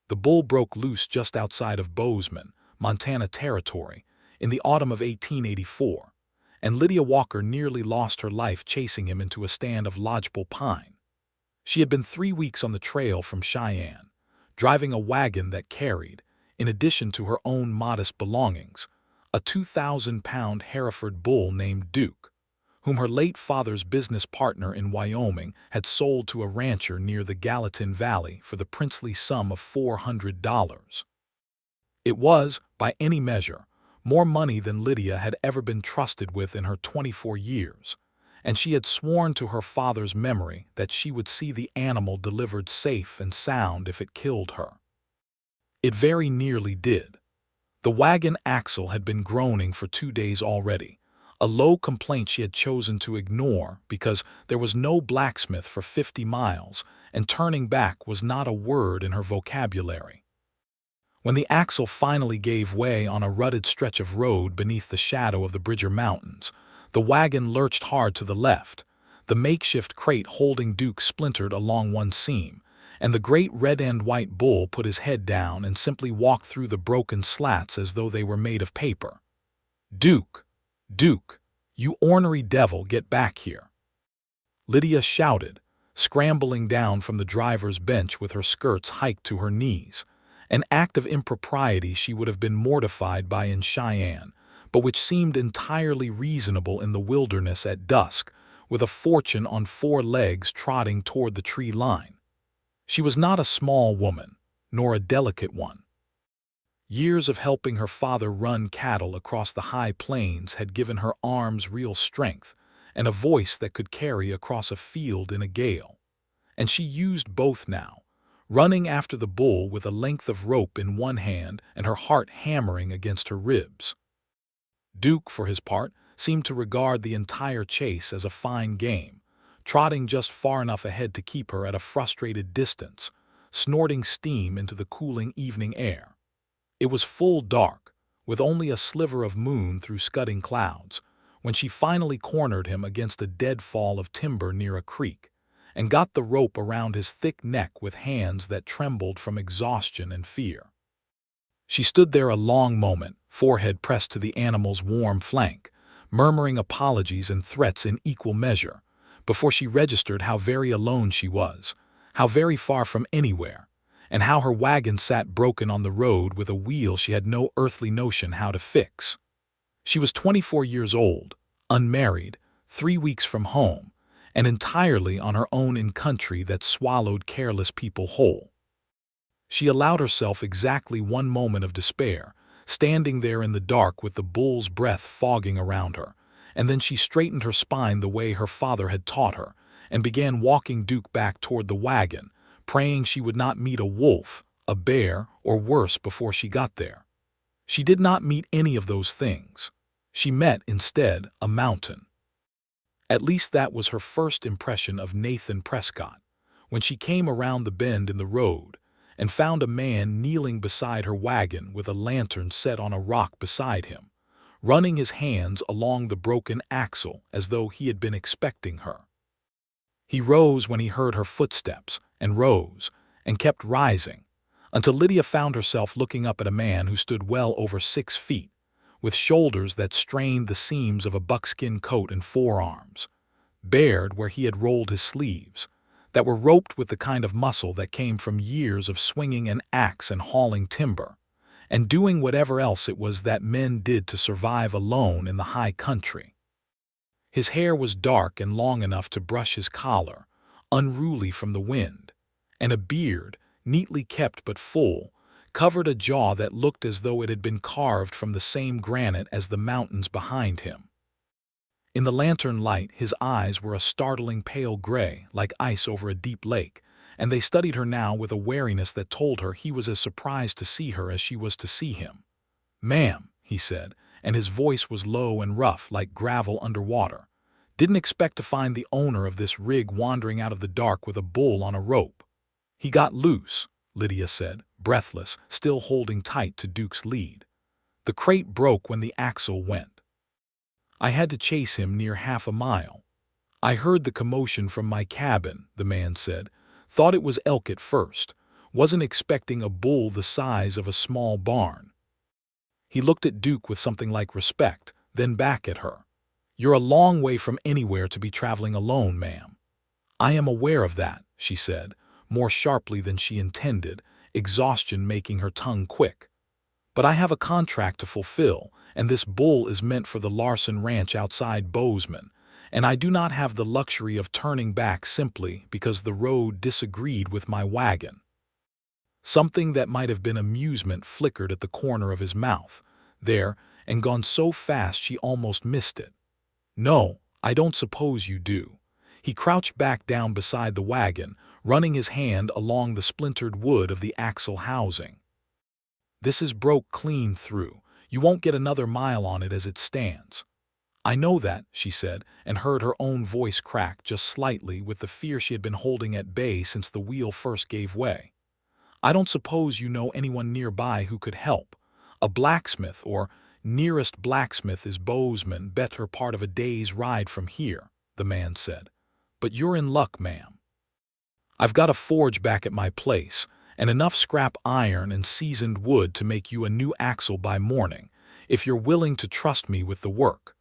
The bull broke loose just outside of Bozeman, Montana territory, in the autumn of 1884, and Lydia Walker nearly lost her life chasing him into a stand of lodgepole pine. She had been 3 weeks on the trail from Cheyenne, driving a wagon that carried, in addition to her own modest belongings, a 2,000-pound Hereford bull named Duke, whom her late father's business partner in Wyoming had sold to a rancher near the Gallatin Valley for the princely sum of $400. It was, by any measure, more money than Lydia had ever been trusted with in her 24 years, and she had sworn to her father's memory that she would see the animal delivered safe and sound if it killed her. It very nearly did. The wagon axle had been groaning for 2 days already, a low complaint she had chosen to ignore because there was no blacksmith for 50 miles, and turning back was not a word in her vocabulary. When the axle finally gave way on a rutted stretch of road beneath the shadow of the Bridger Mountains, the wagon lurched hard to the left, the makeshift crate holding Duke splintered along one seam, and the great red-and-white bull put his head down and simply walked through the broken slats as though they were made of paper. "Duke! Duke! You ornery devil, get back here!" Lydia shouted, scrambling down from the driver's bench with her skirts hiked to her knees, an act of impropriety she would have been mortified by in Cheyenne, but which seemed entirely reasonable in the wilderness at dusk, with a fortune on 4 legs trotting toward the tree line. She was not a small woman, nor a delicate one. Years of helping her father run cattle across the high plains had given her arms real strength and a voice that could carry across a field in a gale, and she used both now, running after the bull with a length of rope in one hand and her heart hammering against her ribs. Duke, for his part, seemed to regard the entire chase as a fine game, trotting just far enough ahead to keep her at a frustrated distance, snorting steam into the cooling evening air. It was full dark, with only a sliver of moon through scudding clouds, when she finally cornered him against a deadfall of timber near a creek, and got the rope around his thick neck with hands that trembled from exhaustion and fear. She stood there a long moment, forehead pressed to the animal's warm flank, murmuring apologies and threats in equal measure, before she registered how very alone she was, how very far from anywhere, and how her wagon sat broken on the road with a wheel she had no earthly notion how to fix. She was 24 years old, unmarried, 3 weeks from home, and entirely on her own in country that swallowed careless people whole. She allowed herself exactly one moment of despair, standing there in the dark with the bull's breath fogging around her, and then she straightened her spine the way her father had taught her, and began walking Duke back toward the wagon, praying she would not meet a wolf, a bear, or worse before she got there. She did not meet any of those things. She met, instead, a mountain. At least that was her first impression of Nathan Prescott, when she came around the bend in the road and found a man kneeling beside her wagon with a lantern set on a rock beside him, running his hands along the broken axle as though he had been expecting her. He rose when he heard her footsteps, and rose, and kept rising, until Lydia found herself looking up at a man who stood well over 6 feet, with shoulders that strained the seams of a buckskin coat and forearms, bared where he had rolled his sleeves, that were roped with the kind of muscle that came from years of swinging an axe and hauling timber, and doing whatever else it was that men did to survive alone in the high country. His hair was dark and long enough to brush his collar, unruly from the wind, and a beard, neatly kept but full, covered a jaw that looked as though it had been carved from the same granite as the mountains behind him. In the lantern light, his eyes were a startling pale gray, like ice over a deep lake, and they studied her now with a wariness that told her he was as surprised to see her as she was to see him. "Ma'am," he said, and his voice was low and rough like gravel underwater. "Didn't expect to find the owner of this rig wandering out of the dark with a bull on a rope." "He got loose," Lydia said, breathless, still holding tight to Duke's lead. "The crate broke when the axle went. I had to chase him near half a mile. I heard the commotion from my cabin," the man said. "Thought it was elk at first. wasn't expecting a bull the size of a small barn. He looked at Duke with something like respect, then back at her. "You're a long way from anywhere to be traveling alone, ma'am." "I am aware of that," she said, more sharply than she intended, exhaustion making her tongue quick. "But I have a contract to fulfill, and this bull is meant for the Larson Ranch outside Bozeman, and I do not have the luxury of turning back simply because the road disagreed with my wagon." Something that might have been amusement flickered at the corner of his mouth, there, and gone so fast she almost missed it. "No, I don't suppose you do." He crouched back down beside the wagon, running his hand along the splintered wood of the axle housing. "This is broke clean through. You won't get another mile on it as it stands." "I know that," she said, and heard her own voice crack just slightly with the fear she had been holding at bay since the wheel first gave way. "I don't suppose you know anyone nearby who could help. A blacksmith, or nearest blacksmith is Bozeman, better part of a day's ride from here," the man said. "But you're in luck, ma'am. I've got a forge back at my place, and enough scrap iron and seasoned wood to make you a new axle by morning, if you're willing to trust me with the work."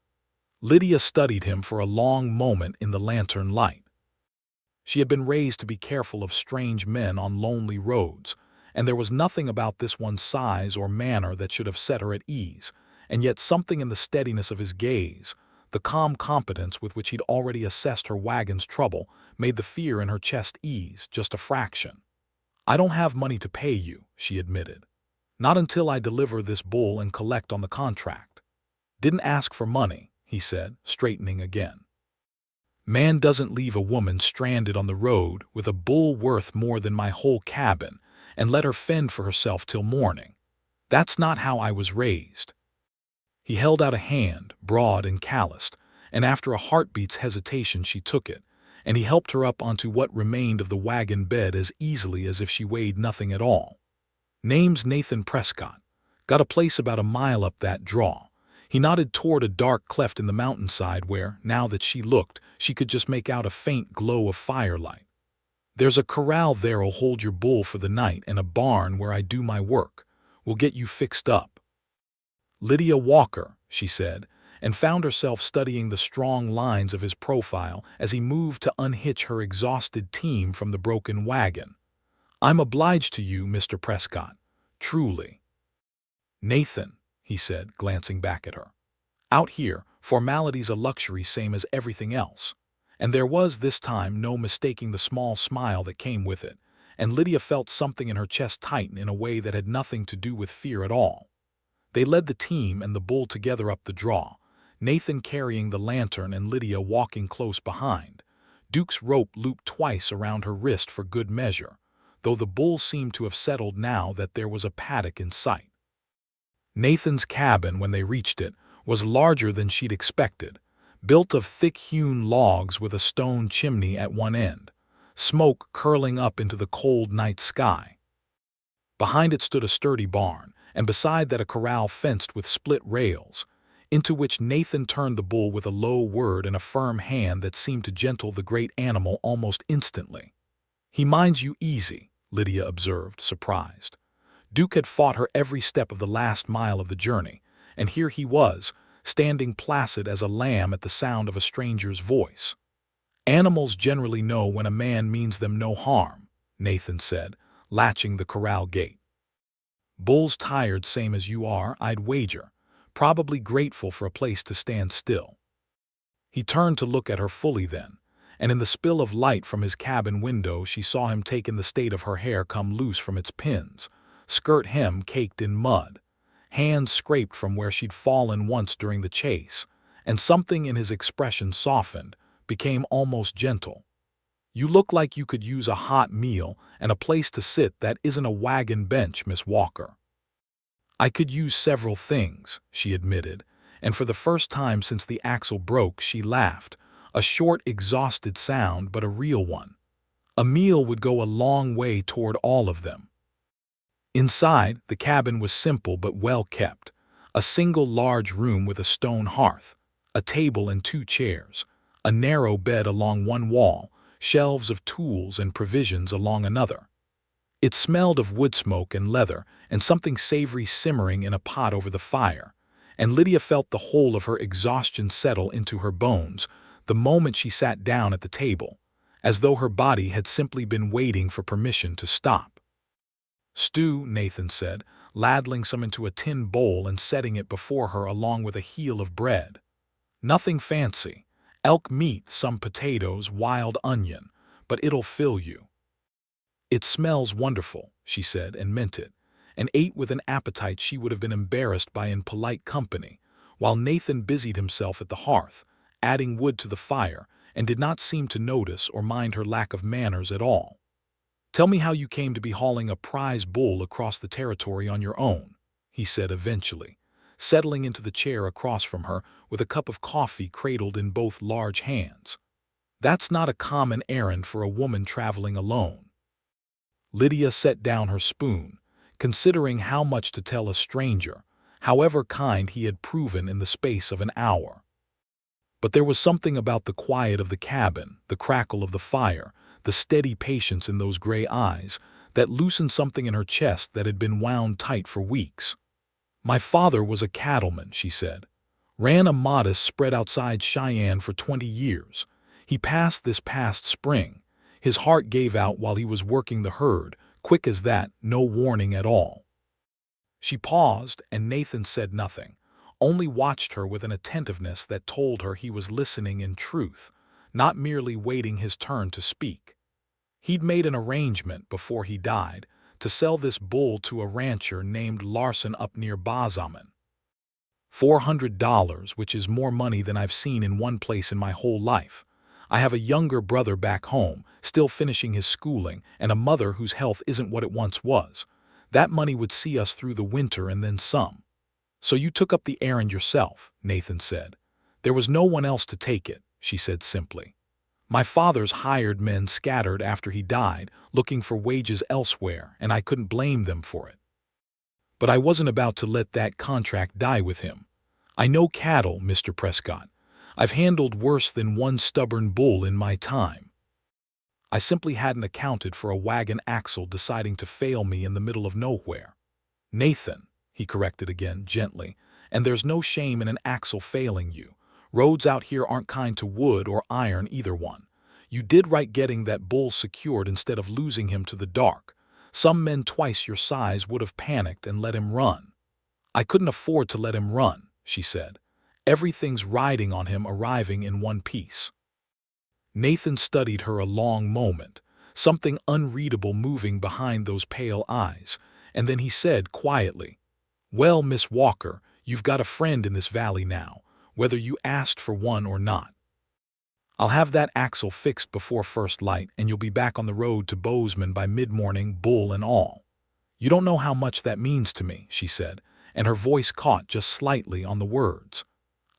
Lydia studied him for a long moment in the lantern light. She had been raised to be careful of strange men on lonely roads, and there was nothing about this one's size or manner that should have set her at ease, and yet something in the steadiness of his gaze, the calm competence with which he'd already assessed her wagon's trouble, made the fear in her chest ease just a fraction. "I don't have money to pay you," she admitted. "Not until I deliver this bull and collect on the contract." "Didn't ask for money," he said, straightening again. "Man doesn't leave a woman stranded on the road with a bull worth more than my whole cabin and let her fend for herself till morning. That's not how I was raised." He held out a hand, broad and calloused, and after a heartbeat's hesitation she took it, and he helped her up onto what remained of the wagon bed as easily as if she weighed nothing at all. "Name's Nathan Prescott. Got a place about a mile up that draw." He nodded toward a dark cleft in the mountainside where, now that she looked, she could just make out a faint glow of firelight. "There's a corral there'll hold your bull for the night and a barn where I do my work. We'll get you fixed up." "Lydia Walker," she said, and found herself studying the strong lines of his profile as he moved to unhitch her exhausted team from the broken wagon. "I'm obliged to you, Mr. Prescott. Truly." "Nathan," he said, glancing back at her. "Out here, formality's a luxury same as everything else." And there was this time no mistaking the small smile that came with it, and Lydia felt something in her chest tighten in a way that had nothing to do with fear at all. They led the team and the bull together up the draw, Nathan carrying the lantern and Lydia walking close behind. Duke's rope looped twice around her wrist for good measure, though the bull seemed to have settled now that there was a paddock in sight. Nathan's cabin, when they reached it, was larger than she'd expected, built of thick-hewn logs with a stone chimney at one end, smoke curling up into the cold night sky. Behind it stood a sturdy barn, and beside that a corral fenced with split rails, into which Nathan turned the bull with a low word and a firm hand that seemed to gentle the great animal almost instantly. "He minds you easy," Lydia observed, surprised. Duke had fought her every step of the last mile of the journey, and here he was, standing placid as a lamb at the sound of a stranger's voice. "Animals generally know when a man means them no harm," Nathan said, latching the corral gate. "Bull's tired same as you are, I'd wager, probably grateful for a place to stand still." He turned to look at her fully then, and in the spill of light from his cabin window she saw him take in the state of her hair come loose from its pins, skirt hem caked in mud, hands scraped from where she'd fallen once during the chase, and something in his expression softened, became almost gentle. "You look like you could use a hot meal and a place to sit that isn't a wagon bench, Miss Walker." "I could use several things," she admitted, and for the first time since the axle broke she laughed, a short, exhausted sound but a real one. A meal would go a long way toward all of them. Inside, the cabin was simple but well kept, a single large room with a stone hearth, a table and 2 chairs, a narrow bed along one wall, shelves of tools and provisions along another. It smelled of wood smoke and leather and something savory simmering in a pot over the fire, and Lydia felt the whole of her exhaustion settle into her bones the moment she sat down at the table, as though her body had simply been waiting for permission to stop. "Stew," Nathan said, ladling some into a tin bowl and setting it before her along with a heel of bread. "Nothing fancy. Elk meat, some potatoes, wild onion, but it'll fill you." "It smells wonderful," she said, and meant it, and ate with an appetite she would have been embarrassed by in polite company, while Nathan busied himself at the hearth, adding wood to the fire, and did not seem to notice or mind her lack of manners at all. "Tell me how you came to be hauling a prize bull across the territory on your own," he said eventually, settling into the chair across from her with a cup of coffee cradled in both large hands. "That's not a common errand for a woman traveling alone." Lydia set down her spoon, considering how much to tell a stranger, however kind he had proven in the space of an hour. But there was something about the quiet of the cabin, the crackle of the fire, the steady patience in those gray eyes, that loosened something in her chest that had been wound tight for weeks. "My father was a cattleman," she said. "Ran a modest spread outside Cheyenne for 20 years. He passed this past spring. His heart gave out while he was working the herd, quick as that, no warning at all." She paused, and Nathan said nothing, only watched her with an attentiveness that told her he was listening in truth, not merely waiting his turn to speak. He'd made an arrangement before he died to sell this bull to a rancher named Larson up near Bozaman. $400, which is more money than I've seen in one place in my whole life. I have a younger brother back home, still finishing his schooling, and a mother whose health isn't what it once was. That money would see us through the winter and then some. "So you took up the errand yourself," Nathan said. "There was no one else to take it," she said simply. "My father's hired men scattered after he died, looking for wages elsewhere, and I couldn't blame them for it. But I wasn't about to let that contract die with him. I know cattle, Mr. Prescott. I've handled worse than one stubborn bull in my time. I simply hadn't accounted for a wagon axle deciding to fail me in the middle of nowhere." "Nathan," he corrected again, gently, "and there's no shame in an axle failing you. Roads out here aren't kind to wood or iron, either one. You did right getting that bull secured instead of losing him to the dark. Some men twice your size would have panicked and let him run." "I couldn't afford to let him run," she said. "Everything's riding on him arriving in one piece." Nathan studied her a long moment, something unreadable moving behind those pale eyes, and then he said quietly, "Well, Miss Walker, you've got a friend in this valley now, whether you asked for one or not. I'll have that axle fixed before first light, and you'll be back on the road to Bozeman by mid-morning, bull and all. You don't know how much that means to me," she said, and her voice caught just slightly on the words.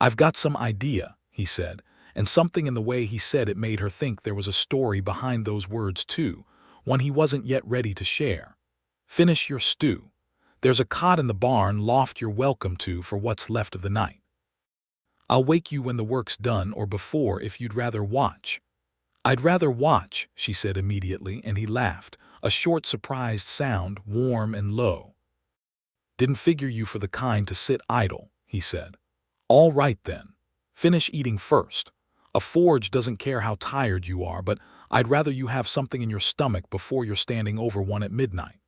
"I've got some idea," he said, and something in the way he said it made her think there was a story behind those words too, one he wasn't yet ready to share. "Finish your stew. There's a cot in the barn loft you're welcome to for what's left of the night. I'll wake you when the work's done or before if you'd rather watch." "I'd rather watch," she said immediately, and he laughed, a short surprised sound, warm and low. "Didn't figure you for the kind to sit idle," he said. "All right then. Finish eating first. A forge doesn't care how tired you are, but I'd rather you have something in your stomach before you're standing over one at midnight."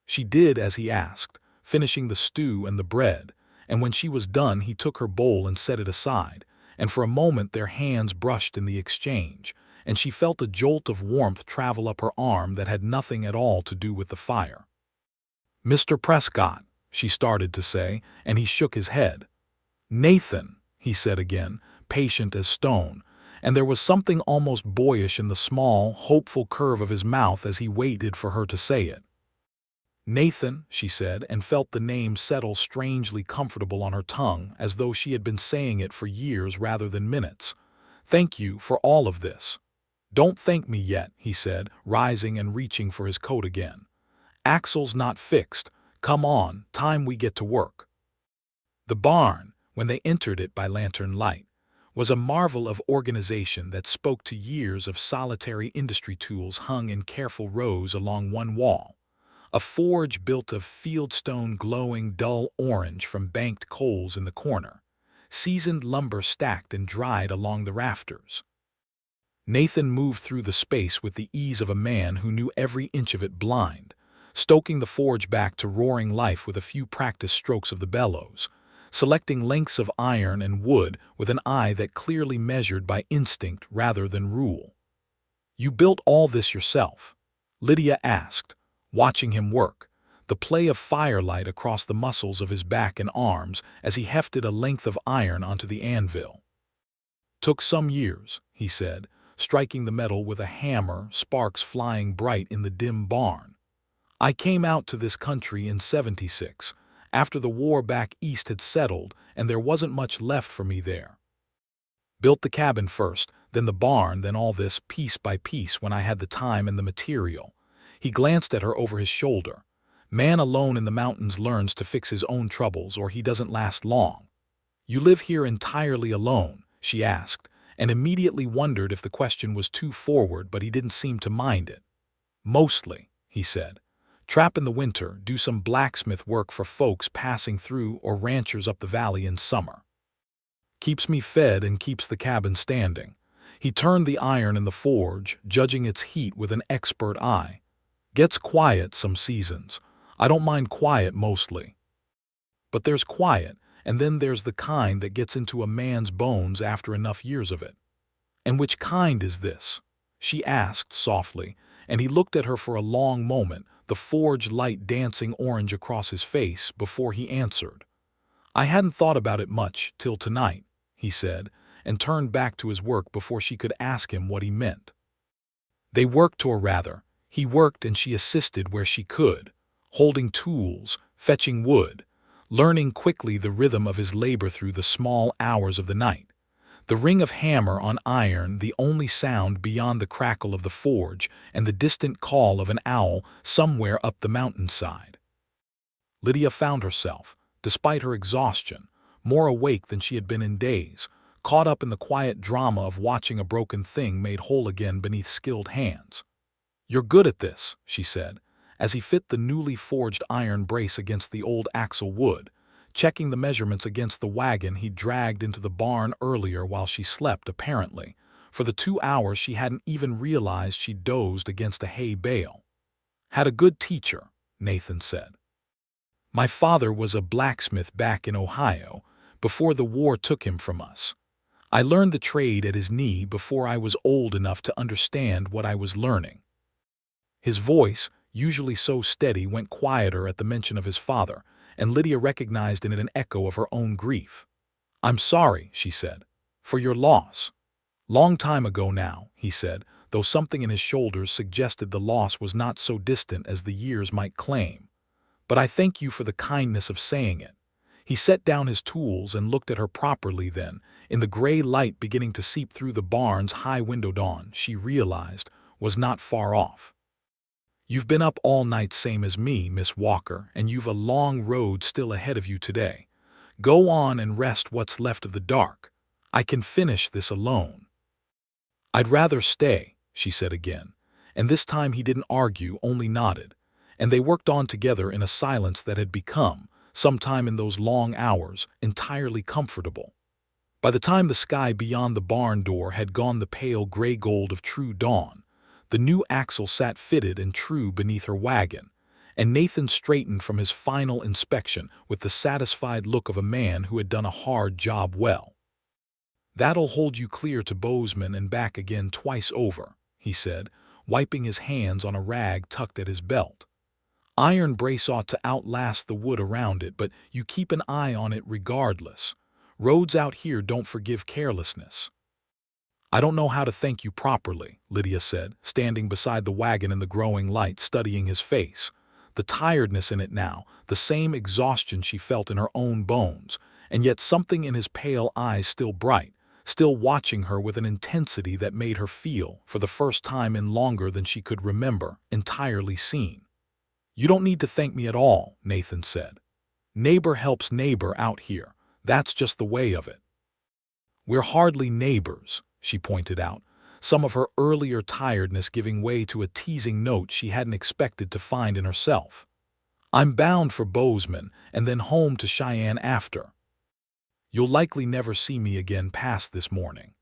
She did as he asked, finishing the stew and the bread, and when she was done he took her bowl and set it aside, and for a moment their hands brushed in the exchange, and she felt a jolt of warmth travel up her arm that had nothing at all to do with the fire. "Mr. Prescott," she started to say, and he shook his head. "Nathan," he said again, patient as stone, and there was something almost boyish in the small, hopeful curve of his mouth as he waited for her to say it. "Nathan," she said, and felt the name settle strangely comfortable on her tongue, as though she had been saying it for years rather than minutes. "Thank you for all of this." "Don't thank me yet," he said, rising and reaching for his coat again. "Axle's not fixed. Come on, time we get to work." The barn, when they entered it by lantern light, was a marvel of organization that spoke to years of solitary industry tools hung in careful rows along one wall, a forge built of fieldstone glowing dull orange from banked coals in the corner, seasoned lumber stacked and dried along the rafters. Nathan moved through the space with the ease of a man who knew every inch of it blind, stoking the forge back to roaring life with a few practiced strokes of the bellows, selecting lengths of iron and wood with an eye that clearly measured by instinct rather than rule. "You built all this yourself?" Lydia asked, watching him work, the play of firelight across the muscles of his back and arms as he hefted a length of iron onto the anvil. "Took some years," he said, striking the metal with a hammer, sparks flying bright in the dim barn. "I came out to this country in '76, after the war back east had settled and there wasn't much left for me there. Built the cabin first, then the barn, then all this, piece by piece when I had the time and the material." He glanced at her over his shoulder. "Man alone in the mountains learns to fix his own troubles or he doesn't last long." "You live here entirely alone?" she asked, and immediately wondered if the question was too forward, but he didn't seem to mind it. "Mostly," he said. "Trap in the winter, do some blacksmith work for folks passing through or ranchers up the valley in summer. Keeps me fed and keeps the cabin standing." He turned the iron in the forge, judging its heat with an expert eye. "Gets quiet some seasons. I don't mind quiet mostly. But there's quiet, and then there's the kind that gets into a man's bones after enough years of it." "And which kind is this?" she asked softly, and he looked at her for a long moment, the forge light dancing orange across his face, before he answered. "I hadn't thought about it much till tonight," he said, and turned back to his work before she could ask him what he meant. They worked, or rather, he worked and she assisted where she could, holding tools, fetching wood, learning quickly the rhythm of his labor through the small hours of the night. The ring of hammer on iron, the only sound beyond the crackle of the forge and the distant call of an owl somewhere up the mountainside. Lydia found herself, despite her exhaustion, more awake than she had been in days, caught up in the quiet drama of watching a broken thing made whole again beneath skilled hands. "You're good at this," she said, as he fit the newly forged iron brace against the old axle wood, checking the measurements against the wagon he dragged into the barn earlier while she slept, apparently. For the 2 hours she hadn't even realized she dozed against a hay bale. "Had a good teacher," Nathan said. "My father was a blacksmith back in Ohio, before the war took him from us. I learned the trade at his knee before I was old enough to understand what I was learning." His voice, usually so steady, went quieter at the mention of his father, and Lydia recognized in it an echo of her own grief. "I'm sorry," she said, "for your loss." "Long time ago now," he said, though something in his shoulders suggested the loss was not so distant as the years might claim. "But I thank you for the kindness of saying it." He set down his tools and looked at her properly then, in the gray light beginning to seep through the barn's high window. Dawn, she realized, was not far off. "You've been up all night same as me, Miss Walker, and you've a long road still ahead of you today. Go on and rest what's left of the dark. I can finish this alone." "I'd rather stay," she said again, and this time he didn't argue, only nodded, and they worked on together in a silence that had become, sometime in those long hours, entirely comfortable. By the time the sky beyond the barn door had gone the pale gray gold of true dawn, the new axle sat fitted and true beneath her wagon, and Nathan straightened from his final inspection with the satisfied look of a man who had done a hard job well. "That'll hold you clear to Bozeman and back again twice over," he said, wiping his hands on a rag tucked at his belt. "Iron brace ought to outlast the wood around it, but you keep an eye on it regardless. Roads out here don't forgive carelessness." "I don't know how to thank you properly," Lydia said, standing beside the wagon in the growing light, studying his face. The tiredness in it now, the same exhaustion she felt in her own bones, and yet something in his pale eyes still bright, still watching her with an intensity that made her feel, for the first time in longer than she could remember, entirely seen. "You don't need to thank me at all," Nathan said. "Neighbor helps neighbor out here. That's just the way of it." "We're hardly neighbors," she pointed out, some of her earlier tiredness giving way to a teasing note she hadn't expected to find in herself. "I'm bound for Bozeman and then home to Cheyenne after. You'll likely never see me again past this morning."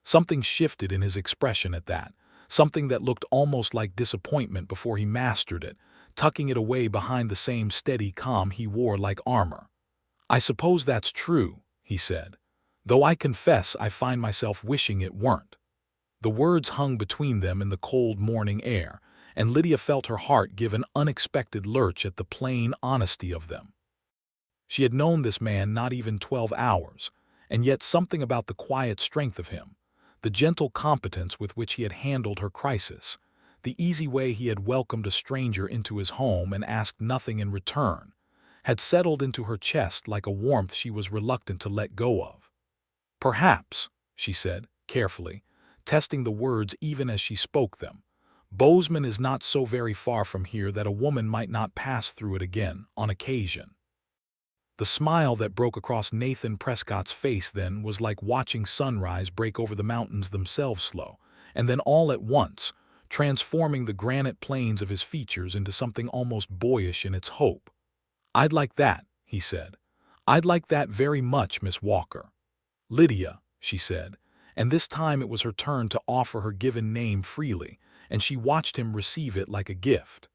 Something shifted in his expression at that, something that looked almost like disappointment before he mastered it, tucking it away behind the same steady calm he wore like armor. "I suppose that's true," he said, "though I confess I find myself wishing it weren't." The words hung between them in the cold morning air, and Lydia felt her heart give an unexpected lurch at the plain honesty of them. She had known this man not even 12 hours, and yet something about the quiet strength of him, the gentle competence with which he had handled her crisis, the easy way he had welcomed a stranger into his home and asked nothing in return, had settled into her chest like a warmth she was reluctant to let go of. "Perhaps," she said, carefully, testing the words even as she spoke them, "Bozeman is not so very far from here that a woman might not pass through it again, on occasion." The smile that broke across Nathan Prescott's face then was like watching sunrise break over the mountains themselves slow, and then all at once, transforming the granite plains of his features into something almost boyish in its hope. "I'd like that," he said. "I'd like that very much, Miss Walker." "Lydia," she said, and this time it was her turn to offer her given name freely, and she watched him receive it like a gift.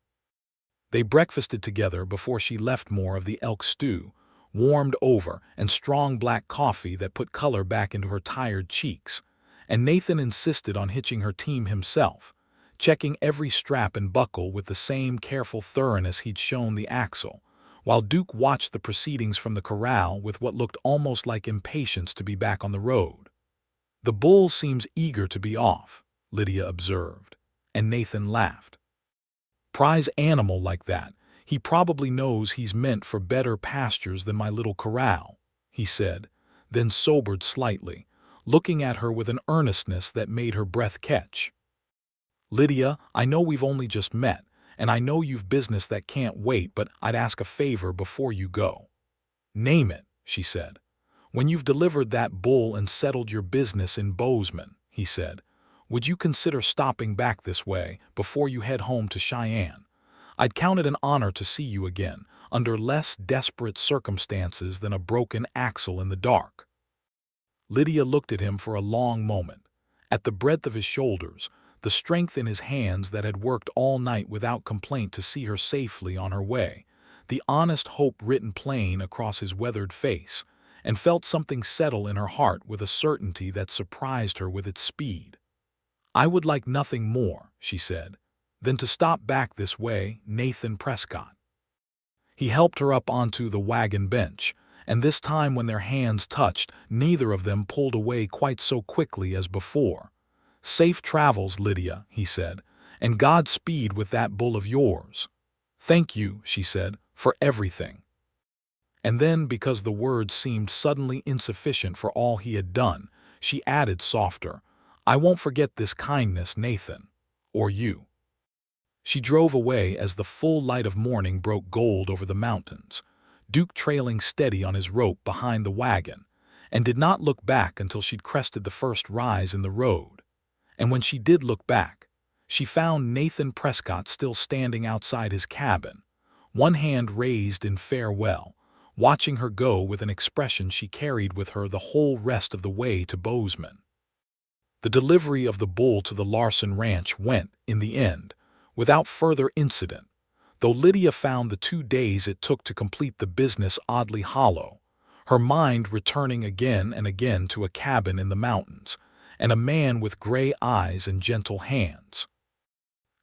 They breakfasted together before she left more of the elk stew, warmed over, and strong black coffee that put color back into her tired cheeks, and Nathan insisted on hitching her team himself, checking every strap and buckle with the same careful thoroughness he'd shown the axle, while Duke watched the proceedings from the corral with what looked almost like impatience to be back on the road. "The bull seems eager to be off," Lydia observed, and Nathan laughed. "Prize animal like that. He probably knows he's meant for better pastures than my little corral," he said, then sobered slightly, looking at her with an earnestness that made her breath catch. "Lydia, I know we've only just met, and I know you've business that can't wait, but I'd ask a favor before you go." "Name it," she said. "When you've delivered that bull and settled your business in Bozeman," he said, "would you consider stopping back this way before you head home to Cheyenne? I'd count it an honor to see you again, under less desperate circumstances than a broken axle in the dark." Lydia looked at him for a long moment, at the breadth of his shoulders, the strength in his hands that had worked all night without complaint to see her safely on her way, the honest hope written plain across his weathered face, and felt something settle in her heart with a certainty that surprised her with its speed. "I would like nothing more," she said, "than to stop back this way, Nathan Prescott." He helped her up onto the wagon bench, and this time when their hands touched, neither of them pulled away quite so quickly as before. "Safe travels, Lydia," he said, "and Godspeed with that bull of yours." "Thank you," she said, "for everything." And then, because the words seemed suddenly insufficient for all he had done, she added softer, "I won't forget this kindness, Nathan. Or you." She drove away as the full light of morning broke gold over the mountains, Duke trailing steady on his rope behind the wagon, and did not look back until she'd crested the first rise in the road. And when she did look back, she found Nathan Prescott still standing outside his cabin, one hand raised in farewell, watching her go with an expression she carried with her the whole rest of the way to Bozeman. The delivery of the bull to the Larson Ranch went, in the end, without further incident, though Lydia found the 2 days it took to complete the business oddly hollow, her mind returning again and again to a cabin in the mountains, and a man with gray eyes and gentle hands.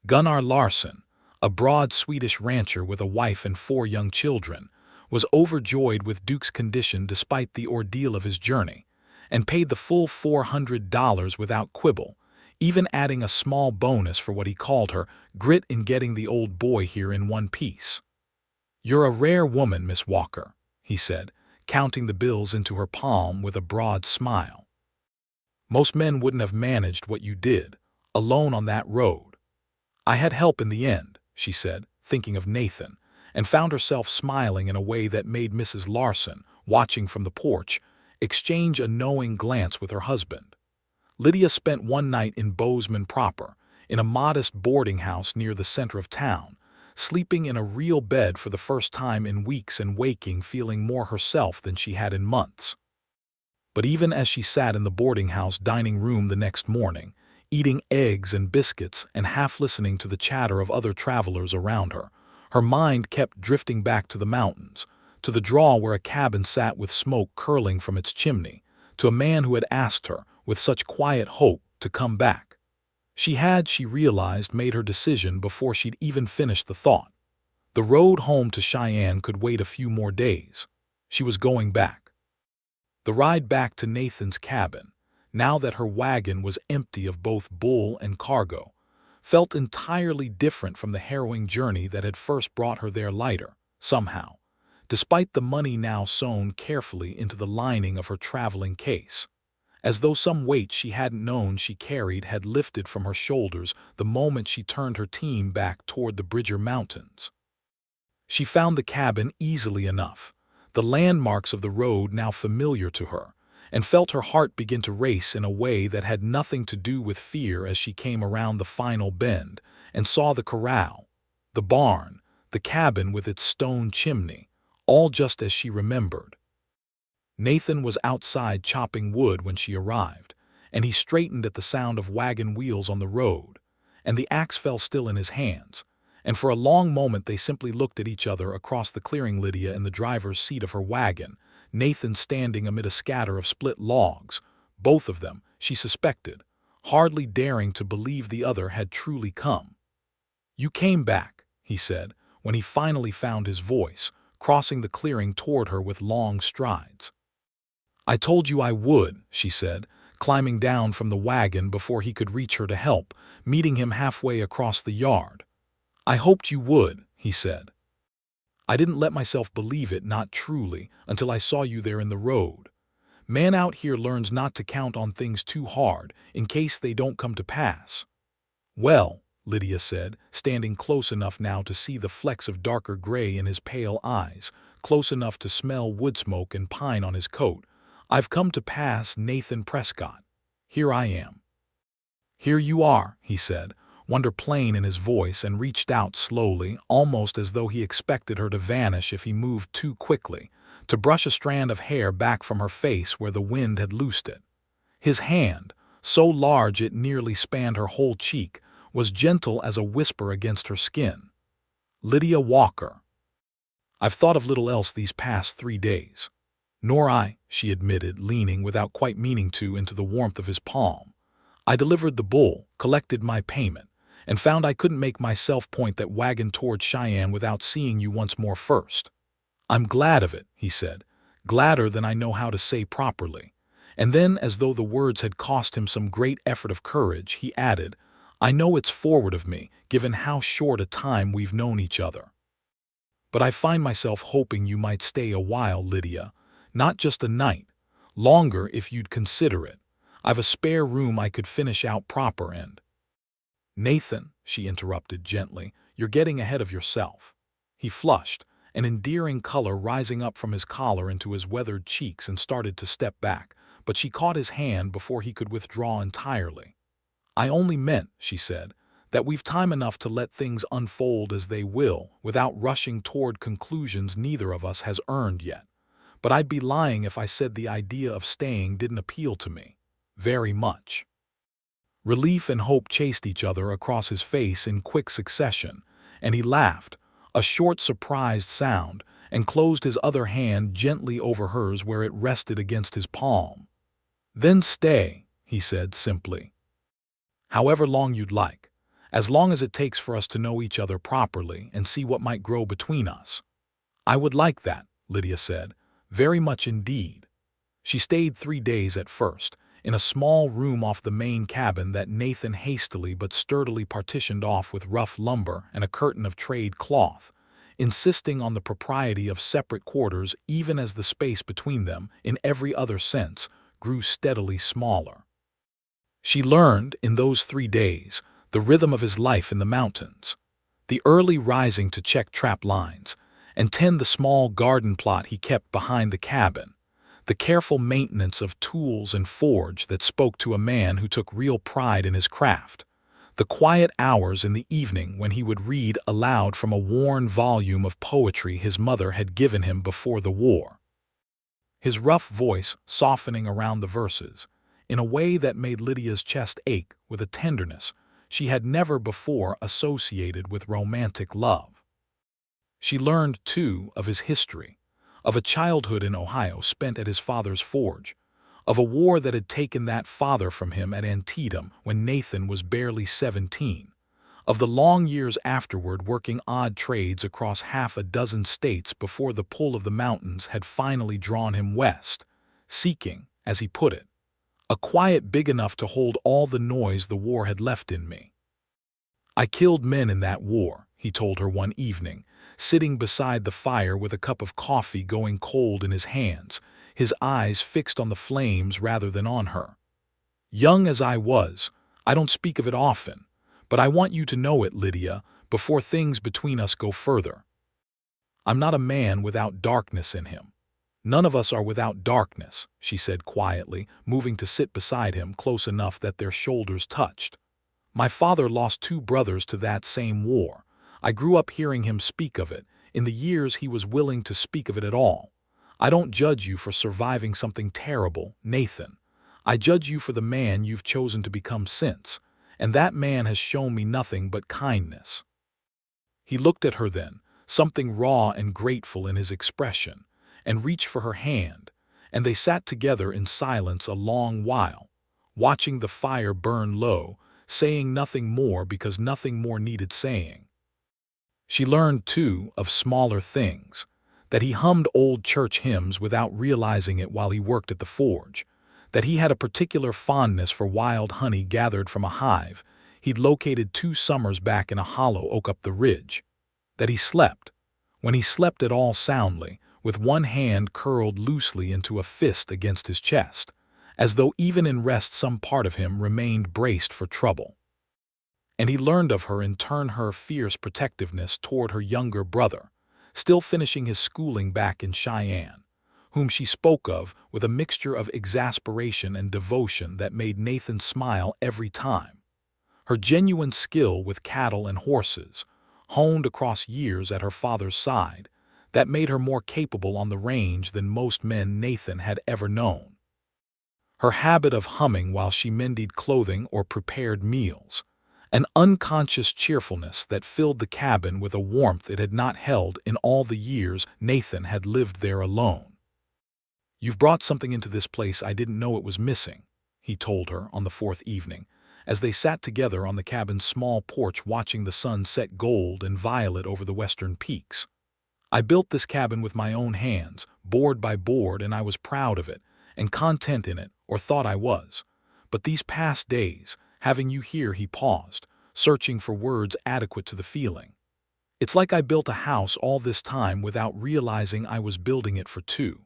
Gunnar Larson, a broad Swedish rancher with a wife and 4 young children, was overjoyed with Duke's condition despite the ordeal of his journey, and paid the full $400 without quibble, even adding a small bonus for what he called her grit in getting the old boy here in one piece. "You're a rare woman, Miss Walker," he said, counting the bills into her palm with a broad smile. "Most men wouldn't have managed what you did, alone on that road." "I had help in the end," she said, thinking of Nathan, and found herself smiling in a way that made Mrs. Larson, watching from the porch, exchange a knowing glance with her husband. Lydia spent one night in Bozeman proper, in a modest boarding house near the center of town, sleeping in a real bed for the first time in weeks and waking feeling more herself than she had in months. But even as she sat in the boarding house dining room the next morning, eating eggs and biscuits and half listening to the chatter of other travelers around her, her mind kept drifting back to the mountains, to the draw where a cabin sat with smoke curling from its chimney, to a man who had asked her, with such quiet hope, to come back. She realized, made her decision before she'd even finished the thought. The road home to Cheyenne could wait a few more days. She was going back. The ride back to Nathan's cabin, now that her wagon was empty of both bull and cargo, felt entirely different from the harrowing journey that had first brought her there lighter, somehow, despite the money now sewn carefully into the lining of her traveling case, as though some weight she hadn't known she carried had lifted from her shoulders the moment she turned her team back toward the Bridger Mountains. She found the cabin easily enough, the landmarks of the road now familiar to her, and felt her heart begin to race in a way that had nothing to do with fear as she came around the final bend and saw the corral, the barn, the cabin with its stone chimney, all just as she remembered. Nathan was outside chopping wood when she arrived, and he straightened at the sound of wagon wheels on the road, and the axe fell still in his hands, and for a long moment they simply looked at each other across the clearing. Lydia in the driver's seat of her wagon, Nathan standing amid a scatter of split logs, both of them, she suspected, hardly daring to believe the other had truly come. "You came back," he said, when he finally found his voice, crossing the clearing toward her with long strides. "I told you I would," she said, climbing down from the wagon before he could reach her to help, meeting him halfway across the yard. "I hoped you would," he said. "I didn't let myself believe it, not truly, until I saw you there in the road. Man out here learns not to count on things too hard, in case they don't come to pass." "Well," Lydia said, standing close enough now to see the flecks of darker gray in his pale eyes, close enough to smell wood smoke and pine on his coat, "I've come to pass Nathan Prescott. Here I am." "Here you are," he said, wonder plain in his voice, and reached out slowly, almost as though he expected her to vanish if he moved too quickly, to brush a strand of hair back from her face where the wind had loosed it. His hand, so large it nearly spanned her whole cheek, was gentle as a whisper against her skin. "Lydia Walker. I've thought of little else these past 3 days." "Nor I," she admitted, leaning, without quite meaning to, into the warmth of his palm. "I delivered the bull, collected my payment, and found I couldn't make myself point that wagon toward Cheyenne without seeing you once more first." "I'm glad of it," he said, "gladder than I know how to say properly." And then, as though the words had cost him some great effort of courage, he added, "I know it's forward of me, given how short a time we've known each other. But I find myself hoping you might stay a while, Lydia. Not just a night. Longer if you'd consider it. I've a spare room I could finish out proper and—" "Nathan," she interrupted gently, "you're getting ahead of yourself." He flushed, an endearing color rising up from his collar into his weathered cheeks, and started to step back, but she caught his hand before he could withdraw entirely. "I only meant," she said, "that we've time enough to let things unfold as they will, without rushing toward conclusions neither of us has earned yet. But I'd be lying if I said the idea of staying didn't appeal to me. Very much." Relief and hope chased each other across his face in quick succession, and he laughed, a short surprised sound, and closed his other hand gently over hers where it rested against his palm. "Then stay," he said simply. "However long you'd like, as long as it takes for us to know each other properly and see what might grow between us." "I would like that," Lydia said, "very much indeed." She stayed 3 days at first, in a small room off the main cabin that Nathan hastily but sturdily partitioned off with rough lumber and a curtain of trade cloth, insisting on the propriety of separate quarters even as the space between them, in every other sense, grew steadily smaller. She learned, in those 3 days, the rhythm of his life in the mountains, the early rising to check trap lines and tend the small garden plot he kept behind the cabin, the careful maintenance of tools and forge that spoke to a man who took real pride in his craft, the quiet hours in the evening when he would read aloud from a worn volume of poetry his mother had given him before the war, his rough voice softening around the verses in a way that made Lydia's chest ache with a tenderness she had never before associated with romantic love. She learned, too, of his history, of a childhood in Ohio spent at his father's forge, of a war that had taken that father from him at Antietam when Nathan was barely 17, of the long years afterward working odd trades across half a dozen states before the pull of the mountains had finally drawn him west, seeking, as he put it, a quiet big enough to hold all the noise the war had left in me. "I killed men in that war," he told her one evening, sitting beside the fire with a cup of coffee going cold in his hands, his eyes fixed on the flames rather than on her. "Young as I was, I don't speak of it often, but I want you to know it, Lydia, before things between us go further. I'm not a man without darkness in him. None of us are without darkness," she said quietly, moving to sit beside him close enough that their shoulders touched. "My father lost 2 brothers to that same war. I grew up hearing him speak of it, in the years he was willing to speak of it at all. I don't judge you for surviving something terrible, Nathan. I judge you for the man you've chosen to become since, and that man has shown me nothing but kindness." He looked at her then, something raw and grateful in his expression, and reached for her hand, and they sat together in silence a long while, watching the fire burn low, saying nothing more because nothing more needed saying. She learned, too, of smaller things, that he hummed old church hymns without realizing it while he worked at the forge, that he had a particular fondness for wild honey gathered from a hive he'd located 2 summers back in a hollow oak up the ridge, that he slept, when he slept at all soundly, with one hand curled loosely into a fist against his chest, as though even in rest some part of him remained braced for trouble. And he learned of her in turn her fierce protectiveness toward her younger brother, still finishing his schooling back in Cheyenne, whom she spoke of with a mixture of exasperation and devotion that made Nathan smile every time. Her genuine skill with cattle and horses, honed across years at her father's side, that made her more capable on the range than most men Nathan had ever known. Her habit of humming while she mended clothing or prepared meals, an unconscious cheerfulness that filled the cabin with a warmth it had not held in all the years Nathan had lived there alone. "You've brought something into this place I didn't know it was missing," he told her on the 4th evening, as they sat together on the cabin's small porch watching the sun set gold and violet over the western peaks. "I built this cabin with my own hands, board by board, and I was proud of it, and content in it, or thought I was. But these past days, having you here," he paused, searching for words adequate to the feeling. "It's like I built a house all this time without realizing I was building it for 2.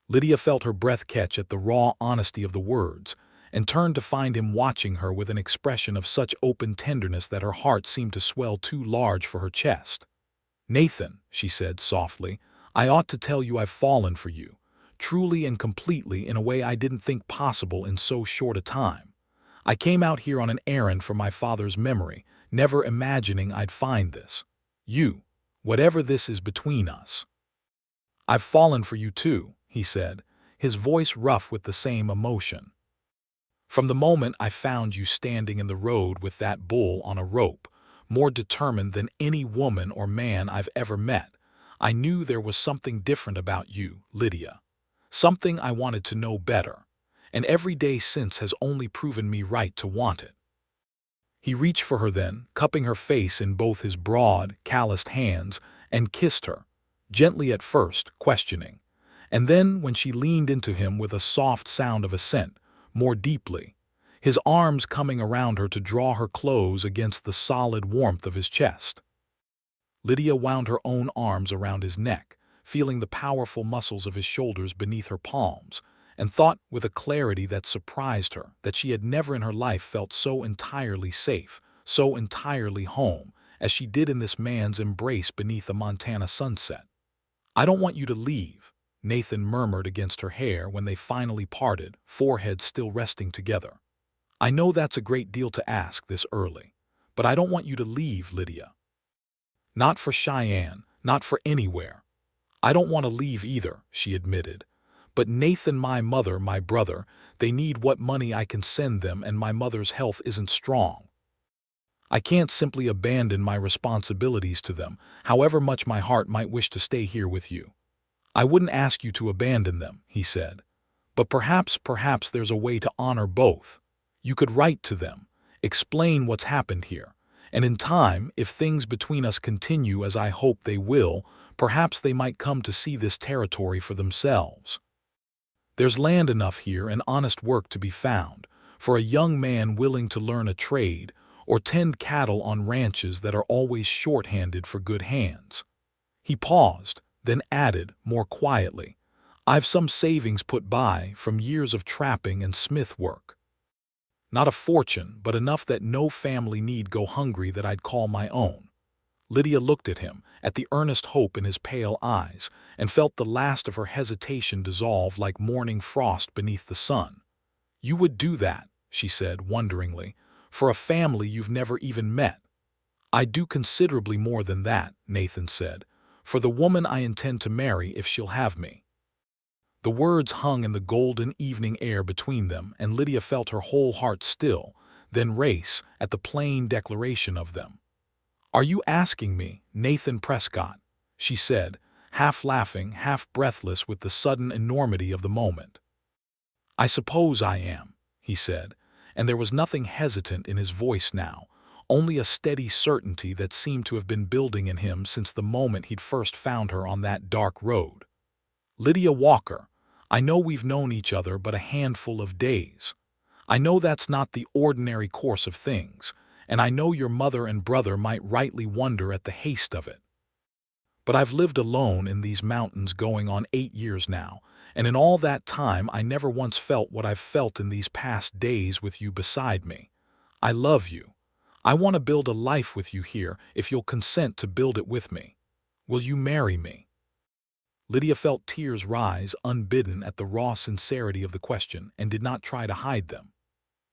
Lydia felt her breath catch at the raw honesty of the words, and turned to find him watching her with an expression of such open tenderness that her heart seemed to swell too large for her chest. "Nathan," she said softly, "I ought to tell you I've fallen for you, truly and completely, in a way I didn't think possible in so short a time. I came out here on an errand for my father's memory, never imagining I'd find this. You, whatever this is between us." "I've fallen for you too," he said, his voice rough with the same emotion. "From the moment I found you standing in the road with that bull on a rope, more determined than any woman or man I've ever met, I knew there was something different about you, Lydia. Something I wanted to know better, and every day since has only proven me right to want it." He reached for her then, cupping her face in both his broad, calloused hands, and kissed her, gently at first, questioning, and then, when she leaned into him with a soft sound of assent, more deeply, his arms coming around her to draw her close against the solid warmth of his chest. Lydia wound her own arms around his neck, feeling the powerful muscles of his shoulders beneath her palms, and thought with a clarity that surprised her that she had never in her life felt so entirely safe, so entirely home, as she did in this man's embrace beneath a Montana sunset. "I don't want you to leave," Nathan murmured against her hair when they finally parted, foreheads still resting together. "I know that's a great deal to ask this early, but I don't want you to leave, Lydia. Not for Cheyenne, not for anywhere. I don't want to leave either," she admitted. "But Nathan, my mother, my brother, they need what money I can send them, and my mother's health isn't strong. I can't simply abandon my responsibilities to them, however much my heart might wish to stay here with you." "I wouldn't ask you to abandon them," he said. "But perhaps there's a way to honor both. You could write to them, explain what's happened here, and in time, if things between us continue as I hope they will, perhaps they might come to see this territory for themselves. There's land enough here and honest work to be found for a young man willing to learn a trade or tend cattle on ranches that are always short-handed for good hands." He paused, then added, more quietly, "I've some savings put by from years of trapping and smith work. Not a fortune, but enough that no family need go hungry that I'd call my own." Lydia looked at him, at the earnest hope in his pale eyes, and felt the last of her hesitation dissolve like morning frost beneath the sun. "You would do that," she said wonderingly, "for a family you've never even met?" "I'd do considerably more than that," Nathan said, "for the woman I intend to marry if she'll have me." The words hung in the golden evening air between them, and Lydia felt her whole heart still, then race, at the plain declaration of them. "Are you asking me, Nathan Prescott?" she said, half laughing, half breathless with the sudden enormity of the moment. "I suppose I am," he said, and there was nothing hesitant in his voice now, only a steady certainty that seemed to have been building in him since the moment he'd first found her on that dark road. "Lydia Walker, I know we've known each other but a handful of days. I know that's not the ordinary course of things, and I know your mother and brother might rightly wonder at the haste of it. But I've lived alone in these mountains going on 8 years now, and in all that time I never once felt what I've felt in these past days with you beside me. I love you. I want to build a life with you here if you'll consent to build it with me. Will you marry me?" Lydia felt tears rise unbidden at the raw sincerity of the question and did not try to hide them.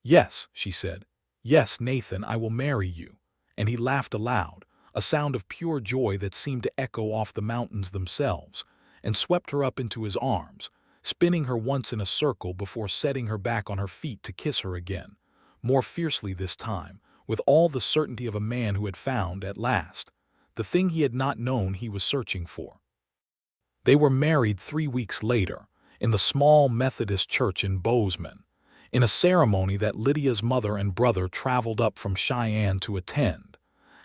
"Yes," she said. "Yes, Nathan, I will marry you." And he laughed aloud, a sound of pure joy that seemed to echo off the mountains themselves, and swept her up into his arms, spinning her once in a circle before setting her back on her feet to kiss her again, more fiercely this time, with all the certainty of a man who had found, at last, the thing he had not known he was searching for. They were married 3 weeks later, in the small Methodist church in Bozeman, in a ceremony that Lydia's mother and brother traveled up from Cheyenne to attend,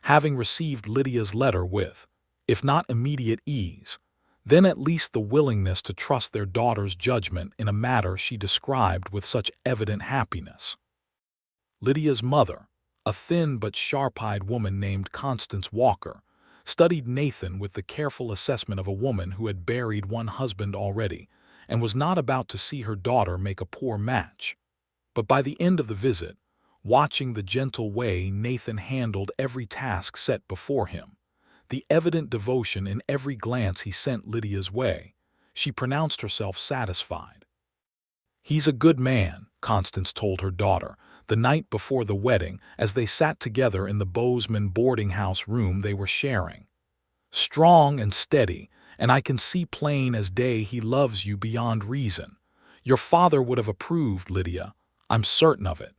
having received Lydia's letter with, if not immediate ease, then at least the willingness to trust their daughter's judgment in a matter she described with such evident happiness. Lydia's mother, a thin but sharp-eyed woman named Constance Walker, studied Nathan with the careful assessment of a woman who had buried one husband already and was not about to see her daughter make a poor match. But by the end of the visit, watching the gentle way Nathan handled every task set before him, the evident devotion in every glance he sent Lydia's way, she pronounced herself satisfied. "He's a good man," Constance told her daughter, the night before the wedding as they sat together in the Bozeman boarding house room they were sharing. "Strong and steady, and I can see plain as day he loves you beyond reason. Your father would have approved, Lydia. I'm certain of it."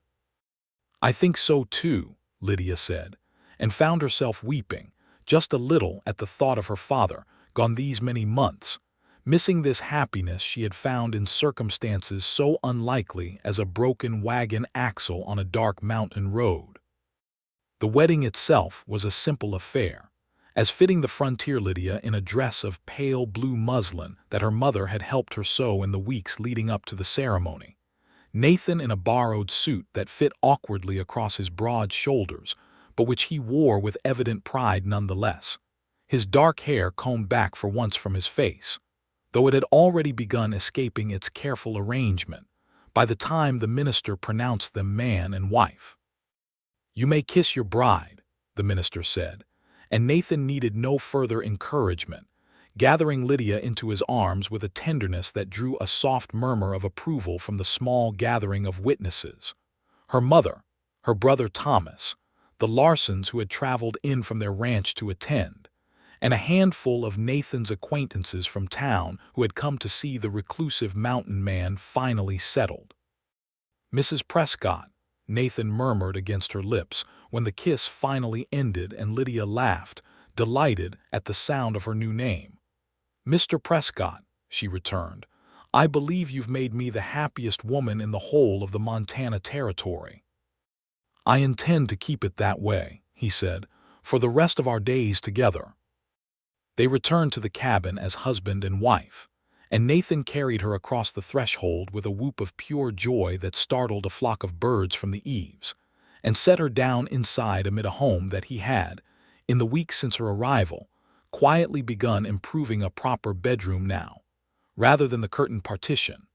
"I think so too," Lydia said, and found herself weeping, just a little at the thought of her father, gone these many months, missing this happiness she had found in circumstances so unlikely as a broken wagon axle on a dark mountain road. The wedding itself was a simple affair, as fitting the frontier Lydia in a dress of pale blue muslin that her mother had helped her sew in the weeks leading up to the ceremony. Nathan in a borrowed suit that fit awkwardly across his broad shoulders, but which he wore with evident pride nonetheless, his dark hair combed back for once from his face, though it had already begun escaping its careful arrangement by the time the minister pronounced them man and wife. "You may kiss your bride," the minister said, and Nathan needed no further encouragement, gathering Lydia into his arms with a tenderness that drew a soft murmur of approval from the small gathering of witnesses. Her mother, her brother Thomas, the Larsons who had traveled in from their ranch to attend, and a handful of Nathan's acquaintances from town who had come to see the reclusive mountain man finally settled. "Mrs. Prescott," Nathan murmured against her lips when the kiss finally ended, and Lydia laughed, delighted at the sound of her new name. "Mr. Prescott," she returned, "I believe you've made me the happiest woman in the whole of the Montana Territory." "I intend to keep it that way," he said, "for the rest of our days together." They returned to the cabin as husband and wife, and Nathan carried her across the threshold with a whoop of pure joy that startled a flock of birds from the eaves, and set her down inside amid a home that he had, in the weeks since her arrival, quietly begun improving a proper bedroom now, rather than the curtained partition,